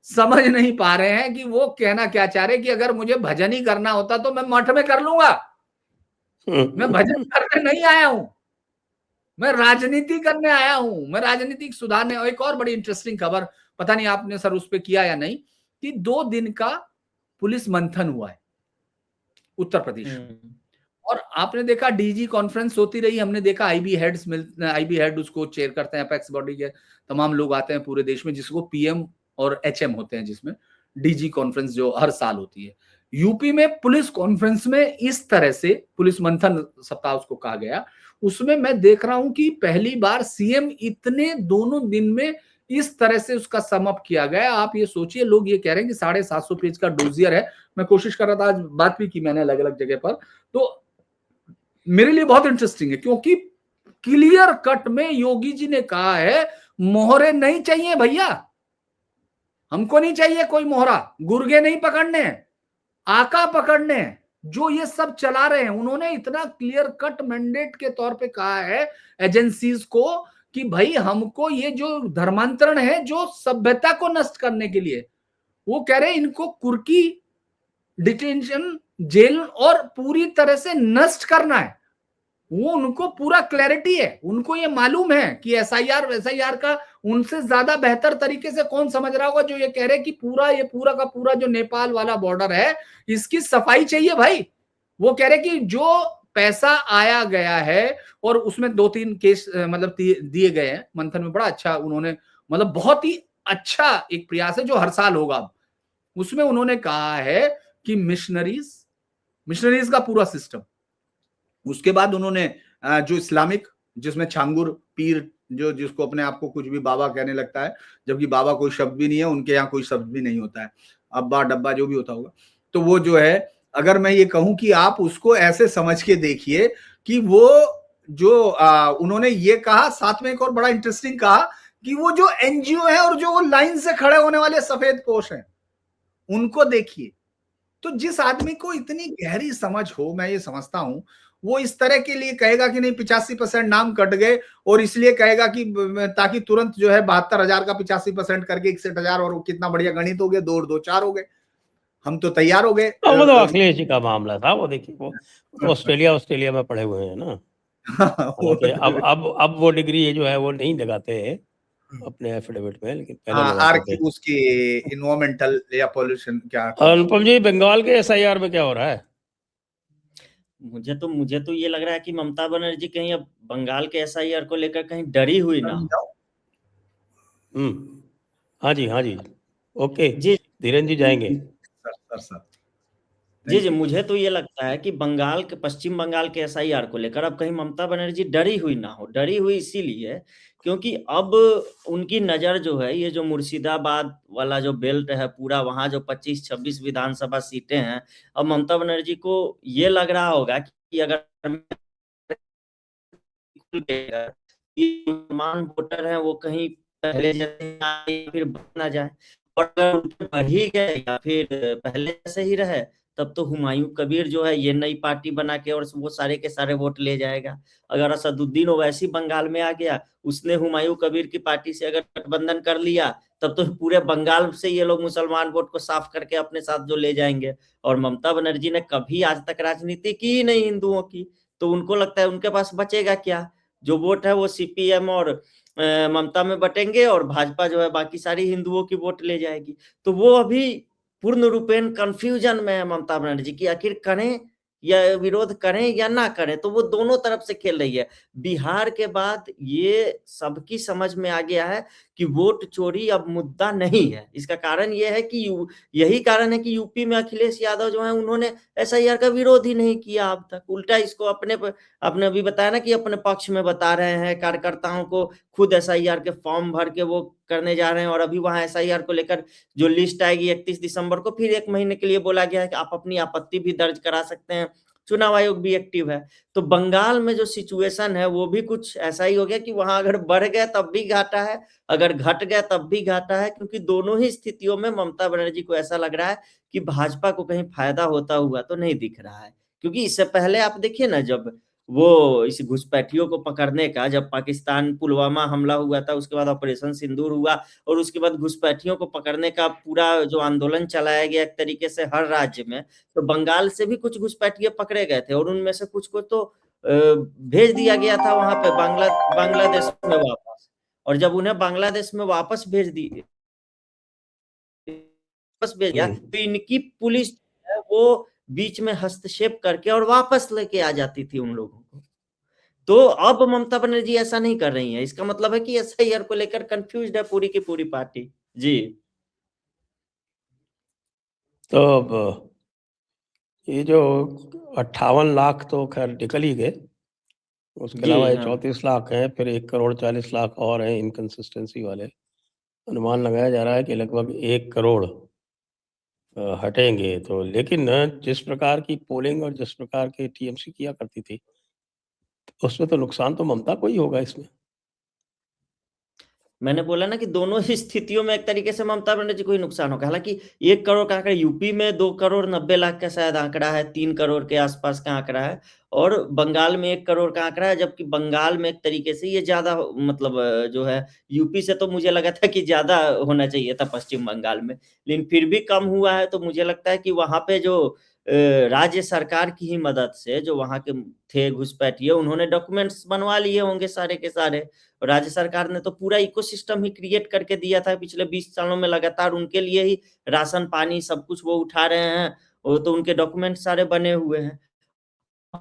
समझ नहीं पा रहे हैं कि वो कहना क्या चाह रहे, कि अगर मुझे भजन ही करना होता तो मैं मठ में कर लूंगा, मैं भजन करने नहीं आया हूं, मैं राजनीति करने आया हूं, मैं राजनीतिक सुधारने। और एक और बड़ी इंटरेस्टिंग खबर, पता नहीं आपने सर उस पर किया या नहीं, कि 2 दिन का पुलिस मंथन हुआ है उत्तर प्रदेश में, और आपने देखा डीजी कॉन्फ्रेंस होती रही, हमने देखा आईबी हेड उसको चेयर करते हैं, अपेक्स बॉडी के तमाम लोग आते हैं पूरे देश में, जिसको पीएम और एचएम होते हैं, जिसमें डीजी कॉन्फ्रेंस जो हर साल होती है। यूपी में पुलिस कॉन्फ्रेंस में इस तरह से पुलिस मंथन सप्ताह उसको कहा गया, उसमें मैं देख रहा हूं कि पहली बार सीएम इतने दोनों दिन में इस तरह से उसका समअप किया गया। आप ये सोचिए, लोग ये कह रहे हैं कि 750 पेज का डोजियर है। मैं कोशिश कर रहा था, आज बात भी की मैंने अलग अलग जगह पर, तो मेरे लिए बहुत इंटरेस्टिंग है, क्योंकि क्लियर कट में योगी जी ने कहा है मोहरे नहीं चाहिए भैया, हमको नहीं चाहिए कोई मोहरा, गुर्गे नहीं पकड़ने, आका पकड़ने, जो ये सब चला रहे हैं। उन्होंने इतना क्लियर कट मैंडेट के तौर पे कहा है एजेंसीज को कि भाई हमको ये जो धर्मांतरण है, जो सभ्यता को नष्ट करने के लिए, वो कह रहे हैं इनको कुर्की, डिटेंशन, जेल और पूरी तरह से नष्ट करना है। वो उनको पूरा क्लैरिटी है, उनको ये मालूम है कि एसआईआर का उनसे ज्यादा बेहतर तरीके से कौन समझ रहा होगा, जो ये कह रहे कि ये पूरा का पूरा जो नेपाल वाला बॉर्डर है, इसकी सफाई चाहिए भाई। वो कह रहे कि जो पैसा आया गया है, और उसमें 2-3 केस मतलब दिए गए हैं मंथन में, बड़ा अच्छा उन्होंने, मतलब बहुत ही अच्छा एक प्रयास है जो हर साल होगा। उसमें उन्होंने कहा है कि मिशनरीज का पूरा सिस्टम, उसके बाद उन्होंने जो इस्लामिक, जिसमें छांगुर पीर, जो जिसको अपने आप को कुछ भी बाबा कहने लगता है, जबकि बाबा कोई शब्द भी नहीं है, उनके यहाँ कोई शब्द भी नहीं होता है, अब्बा डब्बा जो भी होता होगा, तो वो जो है, अगर मैं ये कहूं कि आप उसको ऐसे समझ के देखिए कि वो जो उन्होंने ये कहा, साथ में एक और बड़ा इंटरेस्टिंग कहा कि वो जो एनजीओ है और जो वो लाइन से खड़े होने वाले सफेद पोश हैं, उनको देखिए। तो जिस आदमी को इतनी गहरी समझ हो, मैं ये समझता हूं, वो इस तरह के लिए कहेगा कि नहीं 85% नाम कट गए, और इसलिए कहेगा कि ताकि तुरंत जो है 72,000 का 85% करके 61,000, और कितना बढ़िया गणित हो गया, 2 और 2 4 हो गए, हम तो तैयार हो गए। वो तो अखिलेश जी का मामला था, वो देखिए वो तो ऑस्ट्रेलिया में पढ़े हुए हैं ना। हालांकि अब वो डिग्री जो है वो नहीं लगाते हैं अपने एफिडेविट में, लेकिन पहले लगाते थे। उसकी इन्वायरमेंटल या पॉल्यूशन क्या। अनुपम जी, बंगाल के एसआईआर में क्या हो रहा है? मुझे तो ये लग रहा है कि ममता बनर्जी कहीं अब बंगाल के एसआईआर को लेकर कहीं डरी हुई ना हो। हाँ जी, ओके जी धीरेन्द्र जी जाएंगे। सर जी, मुझे तो ये लगता है कि पश्चिम बंगाल के एसआईआर को लेकर अब कहीं ममता बनर्जी डरी हुई ना हो। डरी हुई इसीलिए क्योंकि अब उनकी नज़र जो है, ये जो मुर्शिदाबाद वाला जो बेल्ट है पूरा, वहाँ जो 25-26 विधानसभा सीटें हैं, अब ममता बनर्जी को ये लग रहा होगा कि अगर मुसलमान वोटर हैं वो कहीं पहले जैसे फिर बढ़ ना जाए, और अगर उनके बढ़ ही गए या फिर पहले जैसे ही रहे, तब तो हुमायूं कबीर जो है ये नई पार्टी बना के और वो सारे के सारे वोट ले जाएगा। अगर असदुद्दीन ओवैसी बंगाल में आ गया, उसने हुमायूं कबीर की पार्टी से अगर गठबंधन कर लिया, तब तो पूरे बंगाल से ये लोग मुसलमान वोट को साफ करके अपने साथ जो ले जाएंगे। और ममता बनर्जी ने कभी आज तक राजनीति की ही नहीं हिंदुओं की, तो उनको लगता है उनके पास बचेगा क्या? जो वोट है वो सीपीएम और ममता में बटेंगे, और भाजपा जो है बाकी सारी हिंदुओं की वोट ले जाएगी। तो वो अभी पूर्ण रूपेण कंफ्यूजन में है ममता बनर्जी की, आखिर करें या विरोध करें या ना करें, तो वो दोनों तरफ से खेल रही है। बिहार के बाद ये सबकी समझ में आ गया है कि वोट चोरी अब मुद्दा नहीं है। इसका कारण ये है कि यही कारण है कि यूपी में अखिलेश यादव जो है, उन्होंने एसआईआर का विरोध ही नहीं किया अब तक। उल्टा इसको आपने अभी बताया ना कि अपने पक्ष में बता रहे हैं, कार्यकर्ताओं को खुद एसआईआर के फॉर्म भर के वो करने जा रहे हैं, और अभी वहां एसआईआर को लेकर जो लिस्ट आएगी 31 दिसंबर को, फिर 1 महीने के लिए बोला गया है कि आप अपनी आपत्ति भी दर्ज करा सकते हैं, चुनाव आयोग भी एक्टिव है। तो बंगाल में जो सिचुएशन है वो भी कुछ ऐसा ही हो गया कि वहां अगर बढ़ गया तब भी घाटा है, अगर घट गया तब भी घाटा है, क्योंकि दोनों ही स्थितियों में ममता बनर्जी को ऐसा लग रहा है कि भाजपा को कहीं फायदा होता हुआ तो नहीं दिख रहा है। क्योंकि इससे पहले आप देखिए ना, जब वो इस घुसपैठियों को पकड़ने का, जब पाकिस्तान पुलवामा हमला हुआ था, उसके बाद ऑपरेशन सिंदूर हुआ, और उसके बाद घुसपैठियों को पकड़ने का पूरा जो आंदोलन चलाया गया एक तरीके से हर राज्य में, तो बंगाल से भी कुछ घुसपैठिए पकड़े गए थे, और उनमें से कुछ को तो भेज दिया गया था वहां पे बांग्लादेश में वापस। और जब उन्हें बांग्लादेश में वापस भेज दिया, तो इनकी पुलिस है वो बीच में हस्तक्षेप करके और वापस लेके आ जाती थी उन लोगों को। तो अब ममता बनर्जी ऐसा नहीं कर रही है। इसका मतलब है कि एसआईआर को लेकर कंफ्यूज्ड है पूरी की पूरी पार्टी। जी। तो अब ये जो 58 लाख तो खैर निकल ही गए, उसके जी अलावा ये हाँ। 34 लाख हैं, फिर 1,40,40,00,000 और हैं इनकंसिस्टेंसी वाले। अनुमान लगाया जा रहा है कि लगभग 1 करोड़ हटेंगे। तो लेकिन जिस प्रकार की पोलिंग और जिस प्रकार की टीएमसी किया करती थी, उसमें तो नुकसान तो ममता को ही होगा इसमें। मैंने बोला ना कि दोनों ही स्थितियों में एक तरीके से ममता बनर्जी को ही नुकसान होगा। हालांकि 1 करोड़ का आंकड़ा, यूपी में 2 करोड़ 90 लाख का शायद आंकड़ा है, 3 करोड़ के आसपास का आंकड़ा है, और बंगाल में 1 करोड़ का आंकड़ा है। जबकि बंगाल में एक तरीके से ये ज्यादा मतलब जो है, यूपी से तो मुझे लगा था कि ज्यादा होना चाहिए था पश्चिम बंगाल में, लेकिन फिर भी कम हुआ है। तो मुझे लगता है कि वहां पे जो राज्य सरकार की ही मदद से जो वहां के थे घुसपैठिए, उन्होंने डॉक्यूमेंट्स बनवा लिए होंगे सारे के सारे। राज्य सरकार ने तो पूरा इकोसिस्टम ही क्रिएट करके दिया था पिछले 20 सालों में, लगातार उनके लिए ही राशन पानी सब कुछ वो उठा रहे हैं, वो तो उनके डॉक्यूमेंट सारे बने हुए हैं।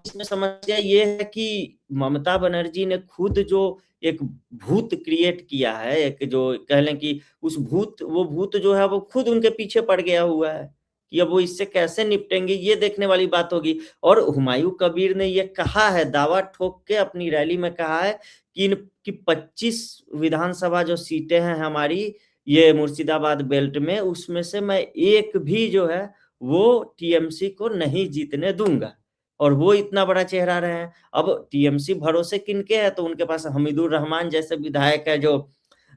इसमें समस्या ये है कि ममता बनर्जी ने खुद जो एक भूत क्रिएट किया है, एक जो कह लें कि वो भूत जो है वो खुद उनके पीछे पड़ गया हुआ है, कि अब वो इससे कैसे निपटेंगे ये देखने वाली बात होगी। और हुमायूं कबीर ने ये कहा है, दावा ठोक के अपनी रैली में कहा है कि 25 विधानसभा जो सीटें हैं हमारी, ये मुर्शिदाबाद बेल्ट में, उसमें से मैं एक भी जो है वो टीएमसी को नहीं जीतने दूंगा। और वो इतना बड़ा चेहरा रहे हैं। अब टीएमसी भरोसे किनके है, तो उनके पास हमीदुर रहमान जैसे विधायक है जो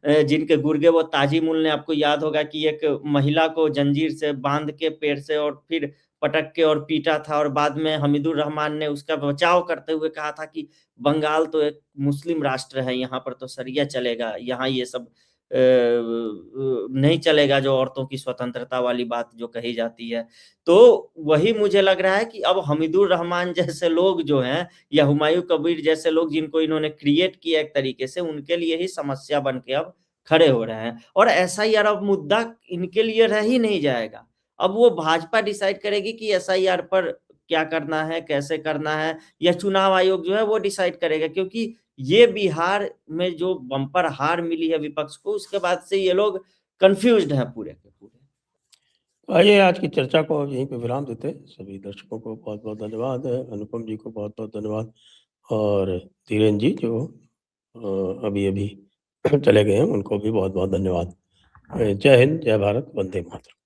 जिनके गुर्गे वो ताजीमुल ने, आपको याद होगा कि एक महिला को जंजीर से बांध के पेड़ से और फिर पटक के और पीटा था, और बाद में हमीदुर रहमान ने उसका बचाव करते हुए कहा था कि बंगाल तो एक मुस्लिम राष्ट्र है, यहाँ पर तो शरिया चलेगा, यहाँ ये सब नहीं चलेगा, जो औरतों की स्वतंत्रता वाली बात जो कही जाती है। तो वही मुझे लग रहा है कि अब हमीदुर रहमान जैसे लोग जो हैं, या हुमायूं कबीर जैसे लोग जिनको इन्होंने क्रिएट किया एक तरीके से, उनके लिए ही समस्या बन के अब खड़े हो रहे हैं। और एसआईआर अब मुद्दा इनके लिए रह ही नहीं जाएगा। अब वो भाजपा डिसाइड करेगी कि एसआईआर पर क्या करना है, कैसे करना है, या चुनाव आयोग जो है वो डिसाइड करेगा, क्योंकि ये बिहार में जो बम्पर हार मिली है विपक्ष को, उसके बाद से ये लोग कन्फ्यूज्ड हैं पूरे के पूरे। आइए आज की चर्चा को यहीं पे विराम देते हैं। सभी दर्शकों को बहुत-बहुत धन्यवाद, अनुपम जी को बहुत-बहुत धन्यवाद, और धीरेन जी जो अभी-अभी चले गए हैं, उनको भी बहुत-बहुत धन्यवाद। जय हिंद, जय भारत, वंदे मातरम।